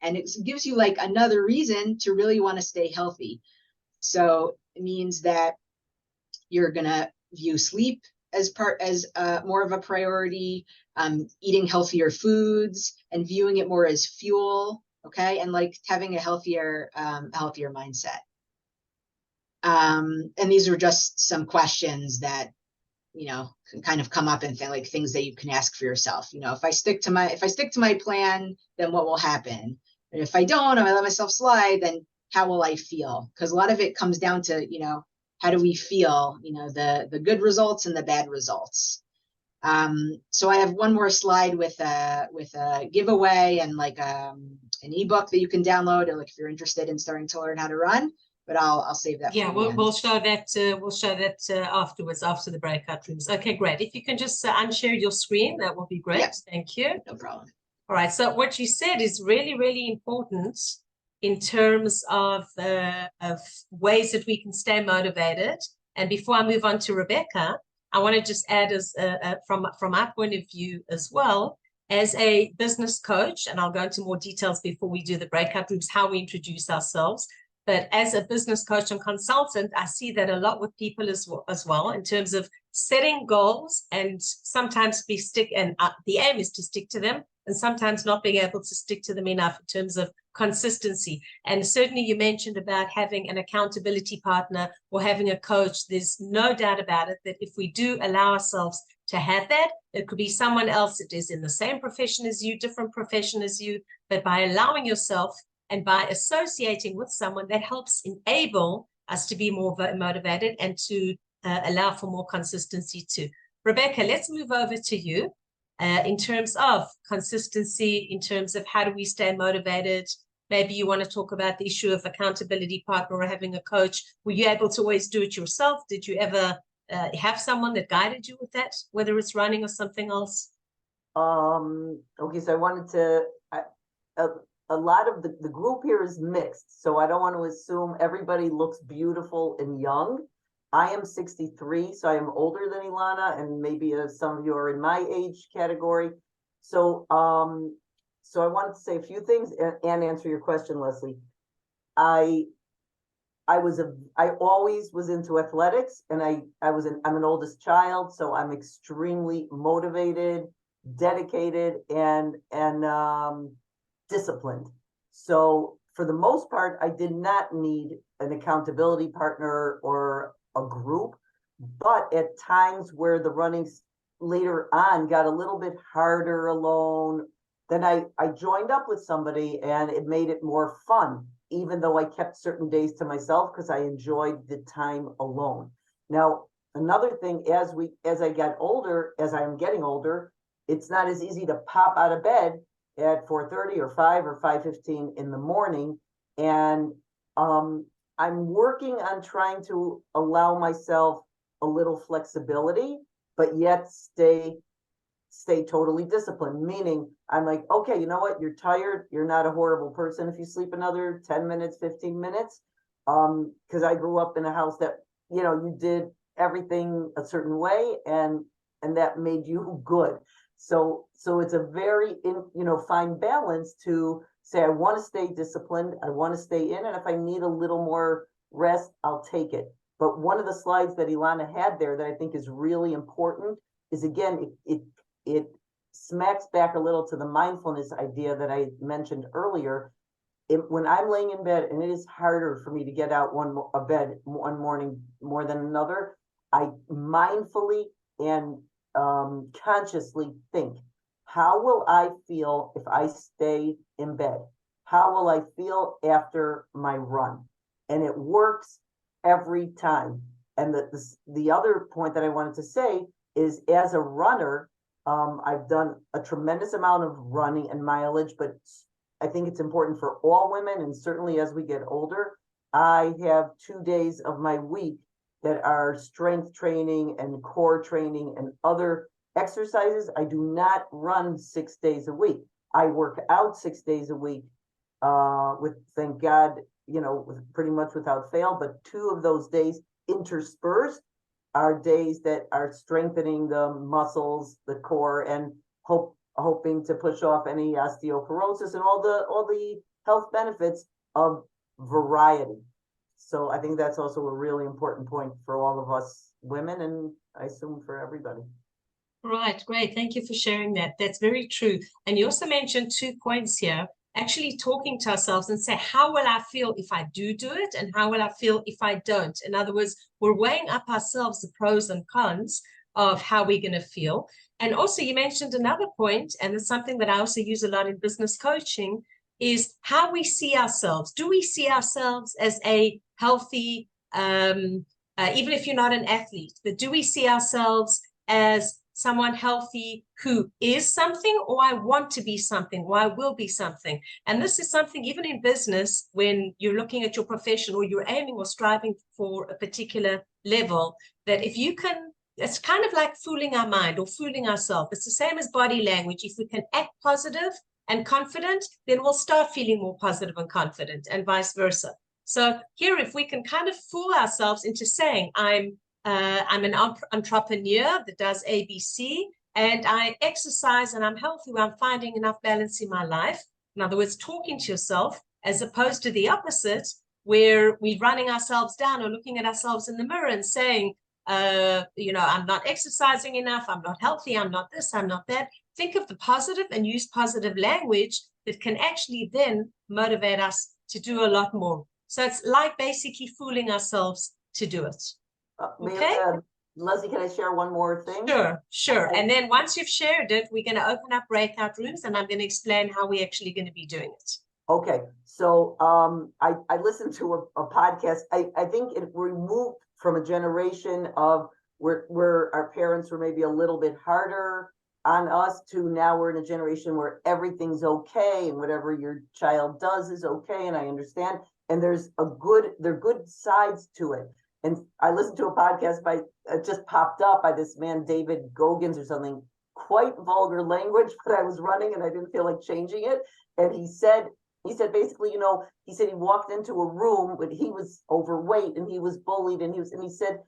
And it gives you like another reason to really want to stay healthy. So it means that you're gonna view sleep as more of a priority, eating healthier foods and viewing it more as fuel, okay, and like having a healthier mindset. And these are just some questions that can kind of come up and like things that you can ask for yourself. If I stick to my plan, then what will happen? And if I don't, if I let myself slide, then how will I feel? Because a lot of it comes down to how do we feel? The good results and the bad results. So I have one more slide with a giveaway and like an ebook that you can download, or like if you're interested in starting to learn how to run. But I'll save that. Yeah, we'll show that. We'll show that afterwards, after the breakout rooms. Okay, great. If you can just unshare your screen, that will be great. Yep. Thank you. No problem. All right. So what you said is really, really important in terms of ways that we can stay motivated. And before I move on to Rebecca, I want to just add as from my point of view as well, as a business coach, and I'll go into more details before we do the breakout rooms, how we introduce ourselves. But as a business coach and consultant, I see that a lot with people as well in terms of setting goals, and sometimes the aim is to stick to them, and sometimes not being able to stick to them enough in terms of consistency. And certainly you mentioned about having an accountability partner or having a coach. There's no doubt about it that if we do allow ourselves to have that, it could be someone else that is in the same profession as you, different profession as you, but by allowing yourself and by associating with someone, that helps enable us to be more motivated and to allow for more consistency too. Rebecca, let's move over to you in terms of consistency, in terms of how do we stay motivated. Maybe you want to talk about the issue of accountability partner or having a coach. Were you able to always do it yourself? Did you ever have someone that guided you with that, whether it's running or something else? Okay, so I wanted to... a lot of the group here is mixed, so I don't want to assume everybody looks beautiful and young. I am 63, so I am older than Ilana, and maybe some of you are in my age category. So, so I wanted to say a few things and answer your question, Lesley. I always was into athletics, and I'm an oldest child, so I'm extremely motivated, dedicated, and disciplined. So for the most part, I did not need an accountability partner or a group, but at times where the running later on got a little bit harder alone, then I joined up with somebody, and it made it more fun, even though I kept certain days to myself because I enjoyed the time alone. Now, another thing, as I got older, as I'm getting older, it's not as easy to pop out of bed at 4:30 or 5 or 5:15 in the morning. And I'm working on trying to allow myself a little flexibility, but yet stay totally disciplined. Meaning I'm like, okay, you know what? You're tired. You're not a horrible person if you sleep another 10 minutes, 15 minutes. Because I grew up in a house that, you did everything a certain way, and that made you good. So it's a very fine balance to say, I want to stay disciplined, I want to stay in, and if I need a little more rest, I'll take it. But one of the slides that Ilana had there that I think is really important is, again, it smacks back a little to the mindfulness idea that I mentioned earlier. When I'm laying in bed, and it is harder for me to get out of bed one morning more than another, I mindfully and consciously think, how will I feel if I stay in bed? How will I feel after my run? And it works every time. And the other point that I wanted to say is, as a runner, I've done a tremendous amount of running and mileage, but I think it's important for all women, and certainly as we get older, I have 2 days of my week that are strength training and core training and other exercises. I do not run 6 days a week. I work out 6 days a week, with, thank God, pretty much without fail, but 2 of those days interspersed are days that are strengthening the muscles, the core, and hoping to push off any osteoporosis and all the health benefits of variety. So I think that's also a really important point for all of us women, and I assume for everybody. Right, great. Thank you for sharing that. That's very true. And you also mentioned 2 points here, actually talking to ourselves and say, how will I feel if I do it? And how will I feel if I don't? In other words, we're weighing up ourselves the pros and cons of how we're going to feel. And also you mentioned another point, and it's something that I also use a lot in business coaching, is how we see ourselves. Do we see ourselves as a healthy, even if you're not an athlete, but do we see ourselves as someone healthy who is something, or I want to be something, or I will be something? And this is something even in business, when you're looking at your profession or you're aiming or striving for a particular level, that if you can, it's kind of like fooling our mind or fooling ourselves. It's the same as body language. If we can act positive and confident, then we'll start feeling more positive and confident, and vice versa. So here, if we can kind of fool ourselves into saying, I'm an entrepreneur that does ABC, and I exercise and I'm healthy, I'm finding enough balance in my life. In other words, talking to yourself, as opposed to the opposite, where we're running ourselves down or looking at ourselves in the mirror and saying, I'm not exercising enough, I'm not healthy, I'm not this, I'm not that. Think of the positive and use positive language that can actually then motivate us to do a lot more. So it's like basically fooling ourselves to do it. Okay. Lesley, can I share one more thing? Sure. Okay. And then once you've shared it, we're going to open up breakout rooms, and I'm going to explain how we're actually going to be doing it. Okay. So I listened to a podcast. I think we moved from a generation of where our parents were maybe a little bit harder on us to now we're in a generation where everything's okay and whatever your child does is okay. And I understand. And there are good sides to it. And I listened to a podcast just popped up by this man, David Goggins or something, quite vulgar language, but I was running and I didn't feel like changing it. And he said basically, he said he walked into a room, but he was overweight and he was bullied, and he said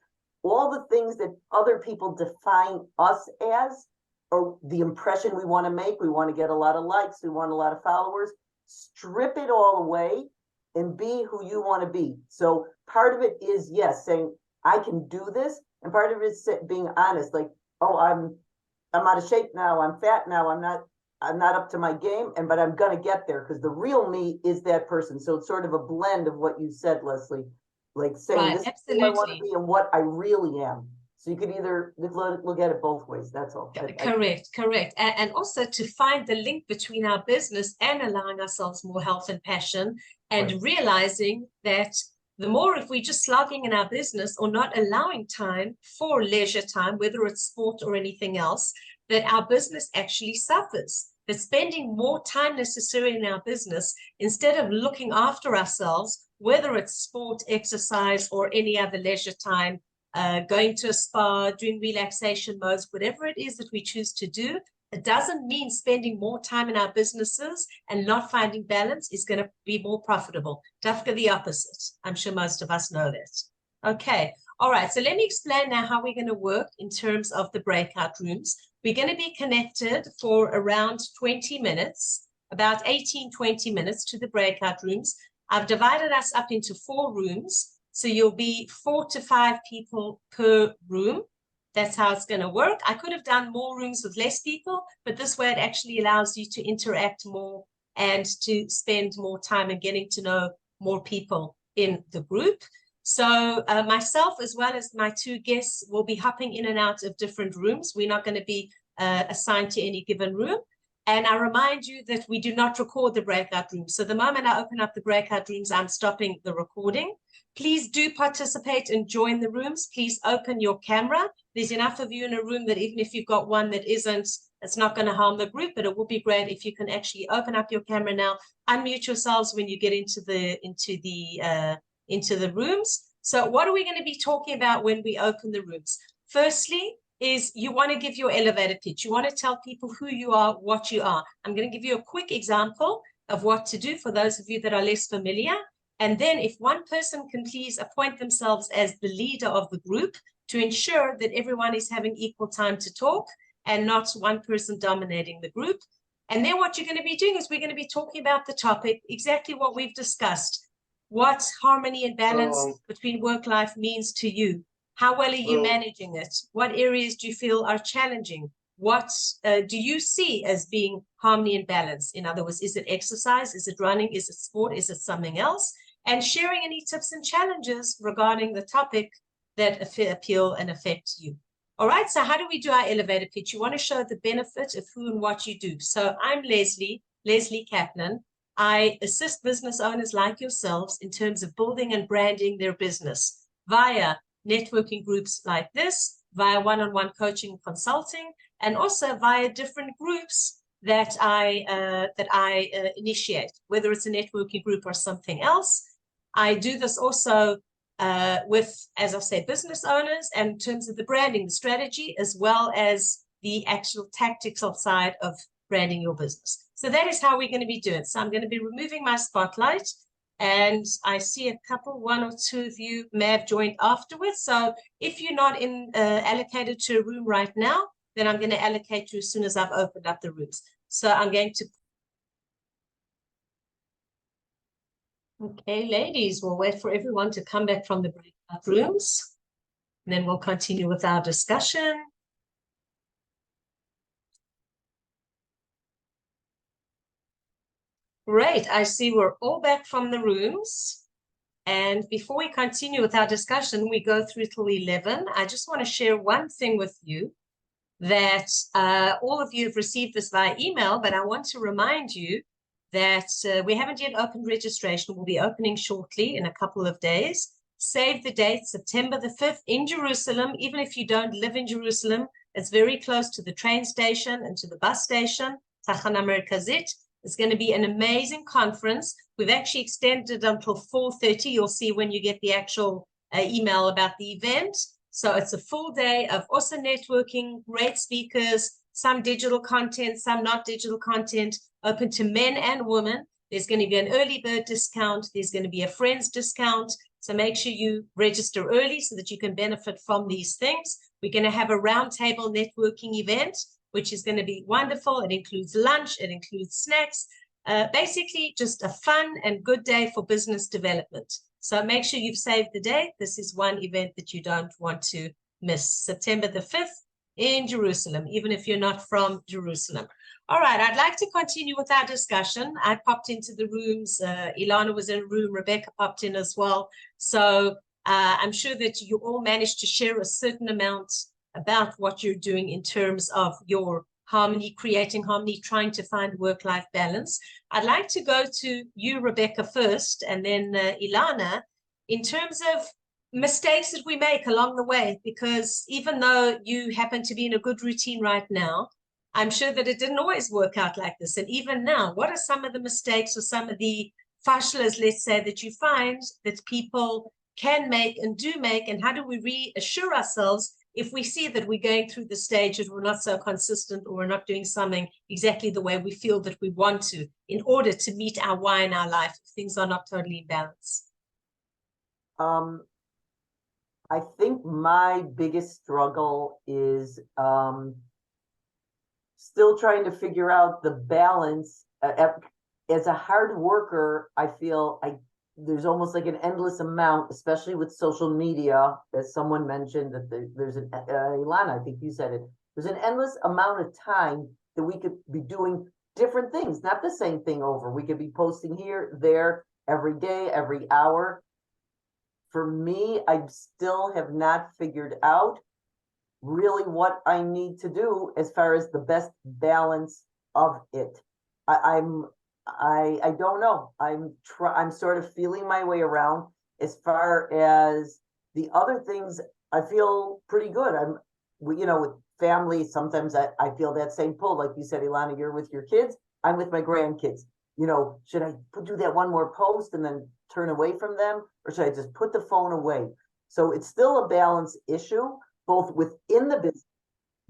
all the things that other people define us as, or the impression we want to make, we want to get a lot of likes, we want a lot of followers, strip it all away and be who you want to be. So part of it is, yes, saying I can do this, and part of it is being honest, like, oh, I'm out of shape now, I'm fat now, I'm not up to my game, but I'm gonna get there, because the real me is that person. So it's sort of a blend of what you said, Lesley, like saying right, this is who I want to be and what I really am. So you could either look at it both ways. That's all. Correct. And also to find the link between our business and allowing ourselves more health and passion, and right, realizing that the more, if we're just slogging in our business or not allowing time for leisure time, whether it's sport or anything else, that our business actually suffers. That spending more time necessarily in our business, instead of looking after ourselves, whether it's sport, exercise, or any other leisure time, going to a spa, doing relaxation modes, whatever it is that we choose to do, it doesn't mean spending more time in our businesses and not finding balance is going to be more profitable. Definitely the opposite. I'm sure most of us know that. Okay. All right. So let me explain now how we're going to work in terms of the breakout rooms. We're going to be connected for around 20 minutes. about 18, 20 minutes to the breakout rooms. I've divided us up into 4 rooms. So you'll be 4 to 5 people per room. That's how it's going to work. I could have done more rooms with less people, but this way it actually allows you to interact more and to spend more time and getting to know more people in the group. So myself, as well as my 2 guests, will be hopping in and out of different rooms. We're not going to be assigned to any given room. And I remind you that we do not record the breakout rooms. So the moment I open up the breakout rooms, I'm stopping the recording. Please do participate and join the rooms. Please open your camera. There's enough of you in a room that even if you've got one that isn't, it's not going to harm the group, but it will be great if you can actually open up your camera now, unmute yourselves when you get into the rooms. So what are we going to be talking about when we open the rooms? Firstly, is you want to give your elevator pitch. You want to tell people who you are, what you are. I'm going to give you a quick example of what to do for those of you that are less familiar. And then if one person can please appoint themselves as the leader of the group to ensure that everyone is having equal time to talk and not one person dominating the group. And then what you're going to be doing is we're going to be talking about the topic, exactly what we've discussed. What harmony and balance between work-life means to you. How well are you managing it? What areas do you feel are challenging? What do you see as being harmony and balance? In other words, is it exercise? Is it running? Is it sport? Is it something else? And sharing any tips and challenges regarding the topic that appeal and affect you. All right, so how do we do our elevator pitch? You want to show the benefit of who and what you do. So I'm Lesley Kaplan. I assist business owners like yourselves in terms of building and branding their business via networking groups like this, via one-on-one coaching and consulting, and also via different groups that I initiate, whether it's a networking group or something else. I do this also with, as I say, business owners, and in terms of the branding, the strategy, as well as the actual tactical side of branding your business. So that is how we're going to be doing. So I'm going to be removing my spotlight. And I see a couple, 1 or 2 of you may have joined afterwards. So if you're not allocated to a room right now, then I'm going to allocate you as soon as I've opened up the rooms. So I'm going to. Okay, ladies, we'll wait for everyone to come back from the breakout rooms. And then we'll continue with our discussion. Great, I see we're all back from the rooms. And before we continue with our discussion, we go through till 11. I just want to share one thing with you that all of you have received this via email, but I want to remind you that we haven't yet opened registration. We'll be opening shortly in a couple of days. Save the date, September the 5th in Jerusalem. Even if you don't live in Jerusalem, it's very close to the train station and to the bus station, Tachana Merkazit. It's going to be an amazing conference. We've actually extended until 4:30. You'll see when you get the actual email about the event. So it's a full day of also networking, great speakers, some digital content, some not digital content, open to men and women. There's going to be an early bird discount. There's going to be a friends discount. So make sure you register early so that you can benefit from these things. We're going to have a roundtable networking event, which is going to be wonderful. It includes lunch, it includes snacks, basically just a fun and good day for business development. So make sure you've saved the date. This is one event that you don't want to miss. September the 5th in Jerusalem, even if you're not from Jerusalem. All right, I'd like to continue with our discussion. I popped into the rooms. Ilana was in a room. Rebecca popped in as well. So I'm sure that you all managed to share a certain amount about what you're doing in terms of your harmony, creating harmony, trying to find work-life balance. I'd like to go to you, Rebecca, first, and then Ilana, in terms of mistakes that we make along the way, because even though you happen to be in a good routine right now, I'm sure that it didn't always work out like this. And even now, what are some of the mistakes or some of the fashlas, let's say, that you find that people can make and do make, and how do we reassure ourselves if we see that we're going through the stages, we're not so consistent, or we're not doing something exactly the way we feel that we want to, in order to meet our why in our life, if things are not totally in balance? I think my biggest struggle is still trying to figure out the balance as a hard worker, I feel there's almost like an endless amount, especially with social media, as someone mentioned that there's an Ilana, I think you said it. There's an endless amount of time that we could be doing different things, not the same thing over. We could be posting here, there, every day, every hour. For me, I still have not figured out really what I need to do as far as the best balance of it. I don't know. I'm sort of feeling my way around. As far as the other things, I feel pretty good. With family, sometimes I feel that same pull. Like you said, Ilana, you're with your kids. I'm with my grandkids. Should I do that one more post and then turn away from them? Or should I just put the phone away? So it's still a balance issue, both within the business,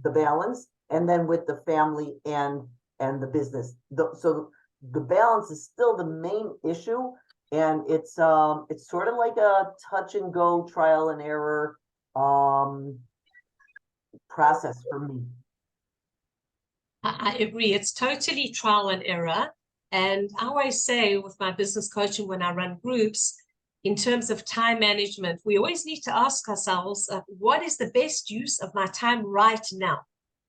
the balance, and then with the family and the business. So the balance is still the main issue, and it's sort of like a touch and go, trial and error process for me. I agree. It's totally trial and error. And I always say with my business coaching, when I run groups, in terms of time management, we always need to ask ourselves, what is the best use of my time right now?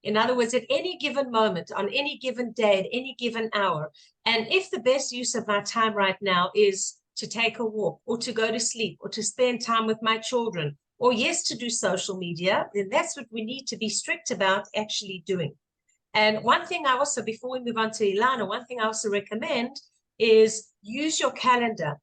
In other words, at any given moment, on any given day, at any given hour. And if the best use of my time right now is to take a walk or to go to sleep or to spend time with my children, or yes, to do social media, then that's what we need to be strict about actually doing. And one thing I also, before we move on to Ilana, one thing I also recommend is use your calendar.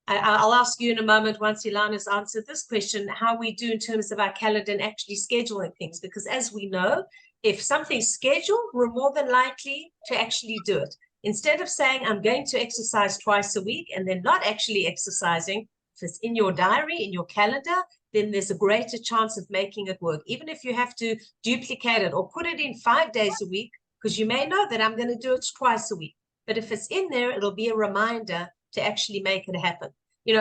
I'll ask you in a moment, once Ilana's answered this question, how we do in terms of our calendar and actually scheduling things. Because as we know, if something's scheduled, we're more than likely to actually do it. Instead of saying, I'm going to exercise twice a week and then not actually exercising, if it's in your diary, in your calendar, then there's a greater chance of making it work. Even if you have to duplicate it or put it in 5 days a week, because you may know that I'm going to do it twice a week. But if it's in there, it'll be a reminder to actually make it happen.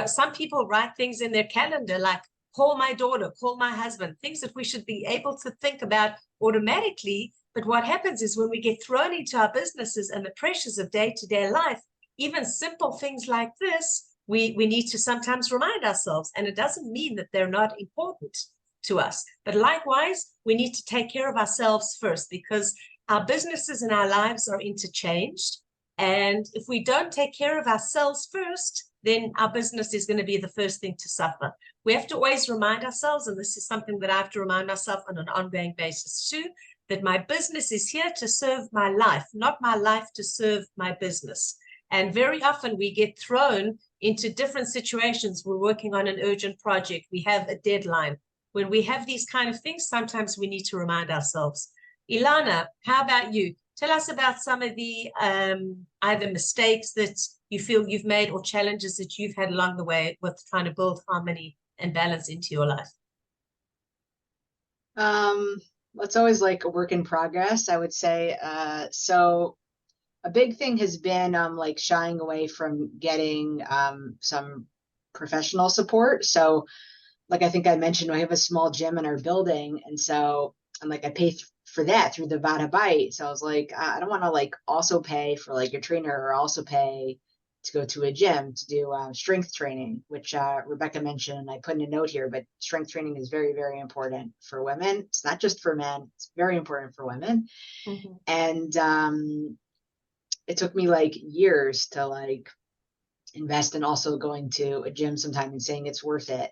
Some people write things in their calendar like call my daughter, call my husband, things that we should be able to think about automatically. But what happens is when we get thrown into our businesses and the pressures of day-to-day life, even simple things like this, we need to sometimes remind ourselves. And it doesn't mean that they're not important to us. But likewise, we need to take care of ourselves first, because our businesses and our lives are interchanged. And if we don't take care of ourselves first, then our business is going to be the first thing to suffer. We have to always remind ourselves, and this is something that I have to remind myself on an ongoing basis too, that my business is here to serve my life, not my life to serve my business. And very often we get thrown into different situations. We're working on an urgent project. We have a deadline. When we have these kind of things, sometimes we need to remind ourselves. Ilana, how about you? Tell us about some of the either mistakes that you feel you've made or challenges that you've had along the way with trying to build harmony and balance into your life. It's always like a work in progress, I would say. So a big thing has been like shying away from getting some professional support. So like I think I mentioned, we have a small gym in our building. And so I'm like, I pay for that through the Vada Bite. So I was like, I don't want to like also pay for like a trainer or also pay to go to a gym to do strength training, which Rebecca mentioned, and I put in a note here, but strength training is very, very important for women. It's not just for men, it's very important for women. Mm-hmm. And it took me like years to like invest in also going to a gym sometime and saying it's worth it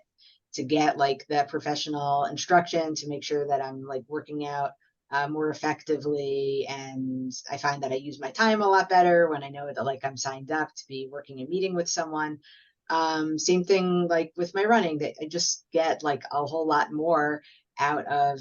to get like that professional instruction to make sure that I'm like working out more effectively. And I find that I use my time a lot better when I know that like I'm signed up to be working a meeting with someone. Same thing like with my running, that I just get like a whole lot more out of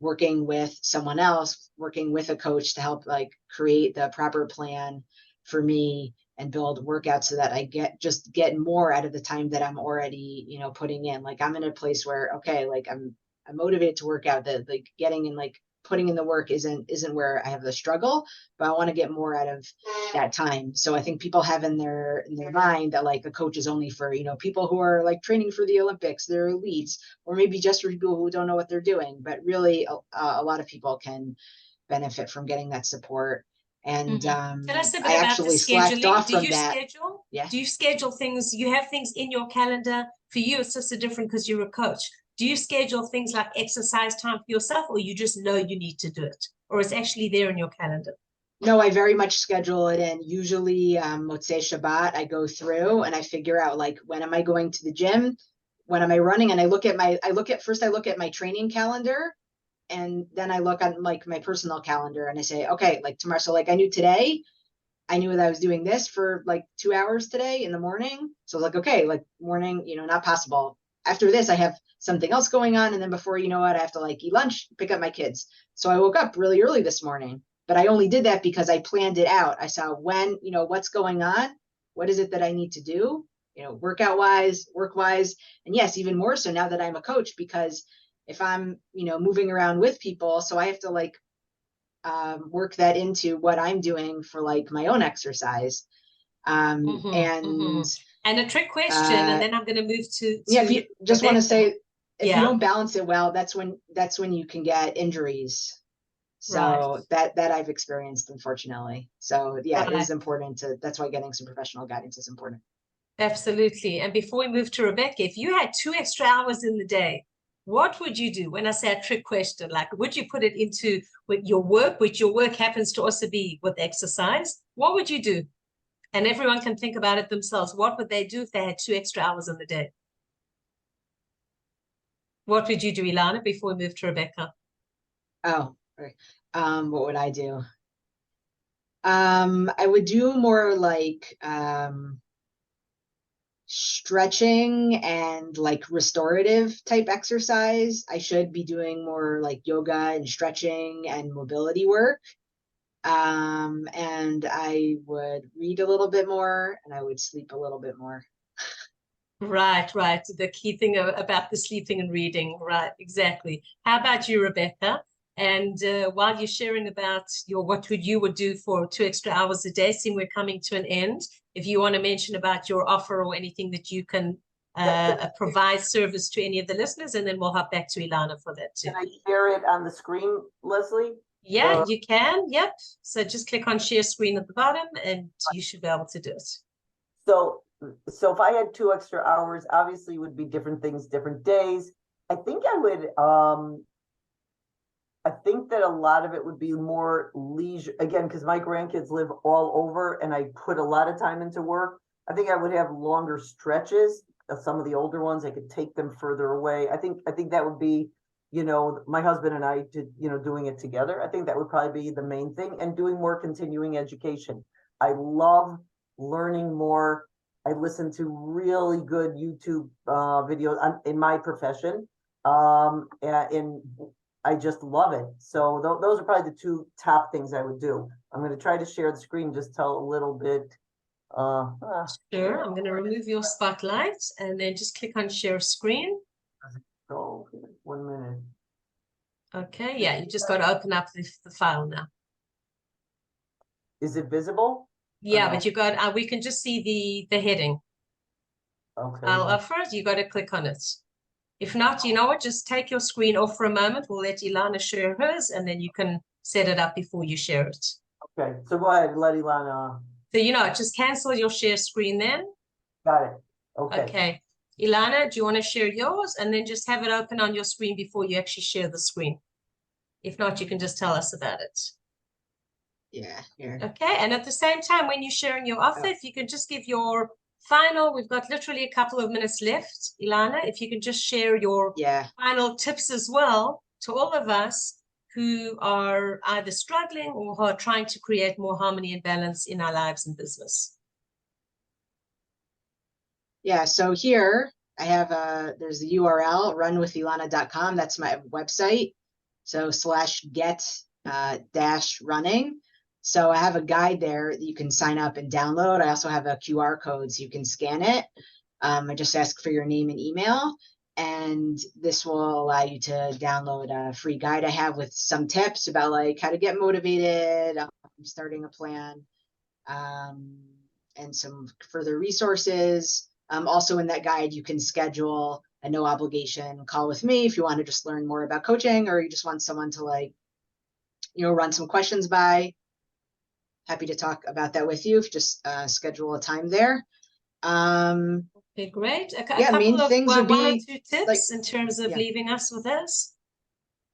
working with someone else, working with a coach to help like create the proper plan for me and build workouts so that I get more out of the time that I'm already, putting in. Like I'm in a place where, okay, like I'm motivated to work out, that like getting in, like putting in the work isn't where I have the struggle, but I want to get more out of that time. So I think people have in their mind that like a coach is only for, people who are like training for the Olympics, they're elites, or maybe just for people who don't know what they're doing. But really a lot of people can benefit from getting that support. And Tell us a bit I about the actually slacked scheduling. off Do from you that. schedule? Yeah. Do you schedule things? You have things in your calendar. For you, it's just so different because you're a coach. Do you schedule things like exercise time for yourself, or you just know you need to do it, or it's actually there in your calendar? No, I very much schedule it in. Usually, Motzei Shabbat, I go through and I figure out like, when am I going to the gym? When am I running? And I look at my training calendar, and then I look at like my personal calendar and I say, okay, like tomorrow. So like I knew that I was doing this for like 2 hours today in the morning. So like, okay, like morning, not possible. After this, I have something else going on. And then before you know what, I have to like eat lunch, pick up my kids. So I woke up really early this morning, but I only did that because I planned it out. I saw when, what's going on, what is it that I need to do, workout wise, work wise. And yes, even more so now that I'm a coach, because if I'm, moving around with people, so I have to like work that into what I'm doing for like my own exercise. And a trick question, and then I'm going to move to if you just want to say, if you Yeah. don't balance it well, that's when you can get injuries. So Right. that I've experienced, unfortunately. So yeah, it is Right. important that's why getting some professional guidance is important. Absolutely. And before we move to Rebecca, if you had 2 extra hours in the day, what would you do? When I say a trick question, like would you put it into with your work, which your work happens to also be with exercise? What would you do? And everyone can think about it themselves. What would they do if they had 2 extra hours in the day? What would you do, Ilana, before we move to Rebecca? Oh, right. What would I do? I would do more like stretching and like restorative type exercise. I should be doing more like yoga and stretching and mobility work. And I would read a little bit more and I would sleep a little bit more. Right. The key thing about the sleeping and reading. Right, exactly. How about you, Rebecca? And while you're sharing about what you would do for 2 extra hours a day, seeing we're coming to an end, if you want to mention about your offer or anything that you can provide service to any of the listeners, and then we'll hop back to Ilana for that too. Can I share it on the screen, Lesley? Yeah, you can. Yep. So just click on share screen at the bottom and you should be able to do it. So if I had 2 extra hours, obviously it would be different things, different days. I think I think that a lot of it would be more leisure, again, because my grandkids live all over and I put a lot of time into work. I think I would have longer stretches of some of the older ones. I could take them further away. I think that would be, my husband and I doing it together. I think that would probably be the main thing, and doing more continuing education. I love learning more. I listen to really good YouTube videos in my profession. And I just love it. So those are probably the 2 top things I would do. I'm going to try to share the screen, just tell a little bit. Sure, I'm going to remove your spotlight and then just click on share screen. So 1 minute. Okay, yeah, you just got to open up the file now. Is it visible? Yeah, but you got, we can just see the heading. Okay. I'll offer it, you got to click on it. If not, you know what, just take your screen off for a moment. We'll let Ilana share hers and then you can set it up before you share it. Okay, so go ahead, let Ilana. So, just cancel your share screen then. Got it. Okay. Okay. Ilana, do you want to share yours? And then just have it open on your screen before you actually share the screen. If not, you can just tell us about it. Yeah, here. Okay, and at the same time, when you're sharing your offer, if you can just give your final, we've got literally a couple of minutes left, Ilana, if you can just share your final tips as well to all of us who are either struggling or who are trying to create more harmony and balance in our lives and business. Yeah, so here I have there's the URL, runwithilana.com. That's my website. So /get-running. So I have a guide there that you can sign up and download. I also have a QR code so you can scan it. I just ask for your name and email, and this will allow you to download a free guide I have with some tips about like how to get motivated, starting a plan, and some further resources. Also in that guide, you can schedule a no obligation call with me if you want to just learn more about coaching, or you just want someone to run some questions by. happy to talk about that with you. Just schedule a time there. Okay, great. A Yeah, couple main of things would one or be two tips like, in terms of yeah. leaving us with this.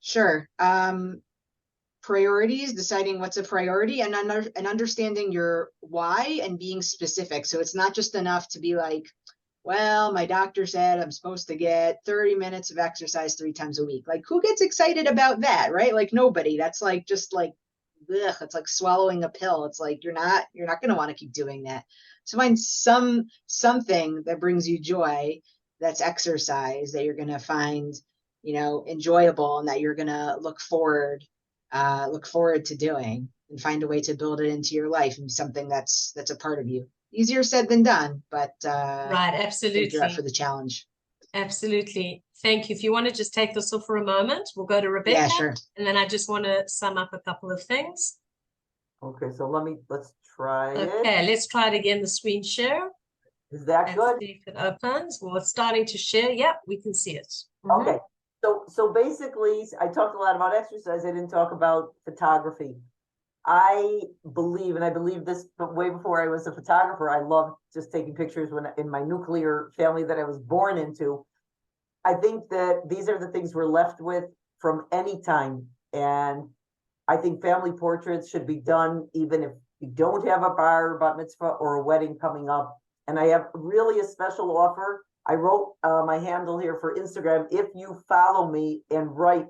Sure. Priorities, deciding what's a priority, and understanding your why and being specific. So it's not just enough to be like, well, my doctor said I'm supposed to get 30 minutes of exercise 3 times a week. Like, who gets excited about that, right? Like, nobody. That's like just like, ugh, it's like swallowing a pill. It's like you're not going to want to keep doing that. So find something that brings you joy, that's exercise, that you're going to find, enjoyable, and that you're going to look forward to doing, and find a way to build it into your life and something that's a part of you. Easier said than done, but Right, I think you're up for absolutely. the challenge. Absolutely. Thank you. If you want to just take this off for a moment, we'll go to Rebecca. Yeah, sure. And then I just want to sum up a couple of things. Okay, so let's try it. Okay, let's try it again, the screen share. Is that And good? see if it opens. Well, it's starting to share. Yep, we can see it. Mhm. Okay, so basically, I talked a lot about exercise. I didn't talk about photography. I believe, and I believe this, but way before I was a photographer, I loved just taking pictures when in my nuclear family that I was born into. I think that these are the things we're left with from any time. And I think family portraits should be done even if you don't have a bar, bat mitzvah, or a wedding coming up. And I have really a special offer. I wrote my handle here for Instagram. If you follow me and write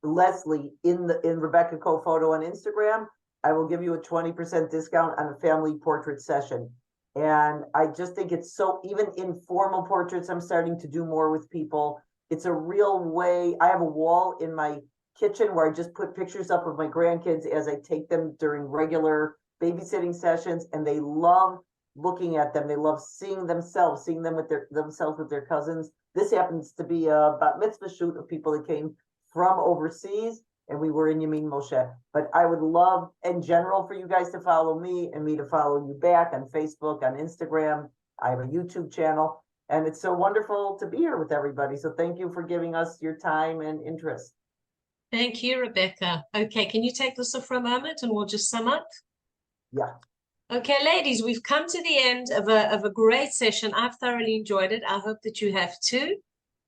Lesley in Rebecca Co Photo on Instagram, I will give you a 20% discount on a family portrait session. And I just think it's so, even informal portraits, I'm starting to do more with people. It's a real way. I have a wall in my kitchen where I just put pictures up of my grandkids as I take them during regular babysitting sessions, and they love looking at them. They love seeing them with their cousins. This happens to be a bat mitzvah shoot of people that came from overseas, and we were in Yamin Moshe. But I would love, in general, for you guys to follow me and me to follow you back on Facebook, on Instagram. I have a YouTube channel, and it's so wonderful to be here with everybody. So thank you for giving us your time and interest. Thank you, Rebecca. Okay, can you take this off for a moment and we'll just sum up? Yeah. Okay, ladies, we've come to the end of a great session. I've thoroughly enjoyed it. I hope that you have too,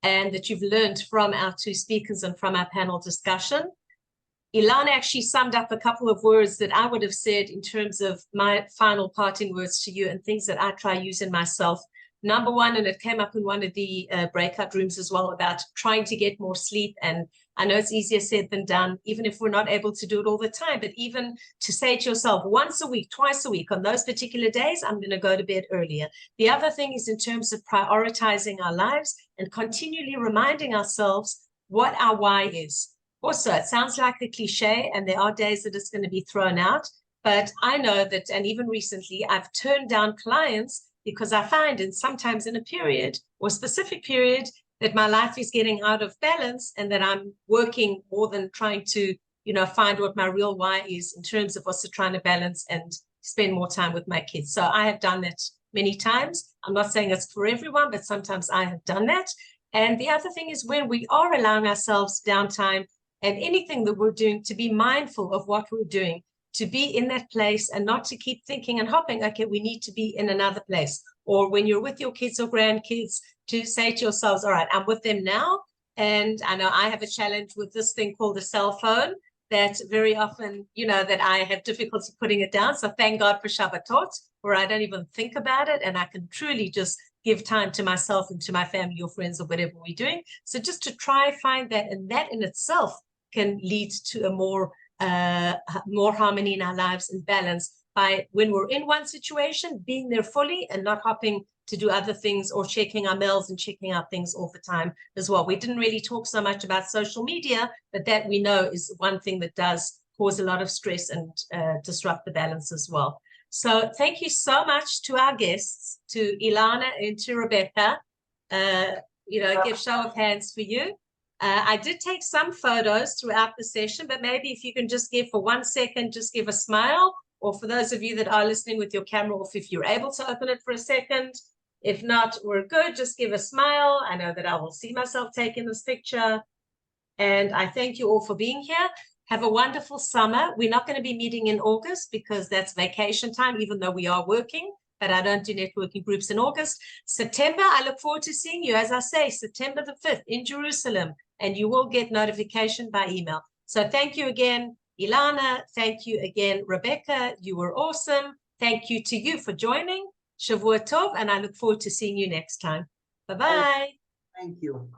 and that you've learned from our two speakers and from our panel discussion. Ilana actually summed up a couple of words that I would have said in terms of my final parting words to you and things that I try using myself. Number one, and it came up in one of the breakout rooms as well, about trying to get more sleep. And I know it's easier said than done, even if we're not able to do it all the time, but even to say to yourself once a week, twice a week, on those particular days, I'm going to go to bed earlier. The other thing is in terms of prioritizing our lives and continually reminding ourselves what our why is. Also, it sounds like a cliche, and there are days that it's going to be thrown out, but I know that, and even recently, I've turned down clients because I find, and sometimes in a period or specific period, that my life is getting out of balance and that I'm working more than trying to, find what my real why is in terms of also trying to balance and spend more time with my kids. So I have done that many times. I'm not saying it's for everyone, but sometimes I have done that. And the other thing is, when we are allowing ourselves downtime and anything that we're doing, to be mindful of what we're doing, to be in that place and not to keep thinking and hopping, okay, we need to be in another place. Or when you're with your kids or grandkids, to say to yourselves, all right, I'm with them now. And I know I have a challenge with this thing called a cell phone that very often, that I have difficulty putting it down. So thank God for Shabbatot, where I don't even think about it. And I can truly just give time to myself and to my family or friends or whatever we're doing. So just to try find that, and that in itself can lead to a more harmony in our lives and balance, by when we're in one situation, being there fully and not hopping to do other things or checking our mails and checking out things all the time as well. We didn't really talk so much about social media, but that we know is one thing that does cause a lot of stress and disrupt the balance as well. So thank you so much to our guests, to Ilana and to Rebecca. Give show of hands for you. I did take some photos throughout the session, but maybe if you can just give for 1 second, just give a smile, or for those of you that are listening with your camera off, if you're able to open it for a second. If not, we're good. Just give a smile. I know that I will see myself taking this picture. And I thank you all for being here. Have a wonderful summer. We're not going to be meeting in August because that's vacation time, even though we are working, but I don't do networking groups in August. September, I look forward to seeing you. As I say, September the 5th in Jerusalem, and you will get notification by email. So thank you again, Ilana. Thank you again, Rebecca. You were awesome. Thank you to you for joining. Shavua Tov, and I look forward to seeing you next time. Bye-bye. Thank you.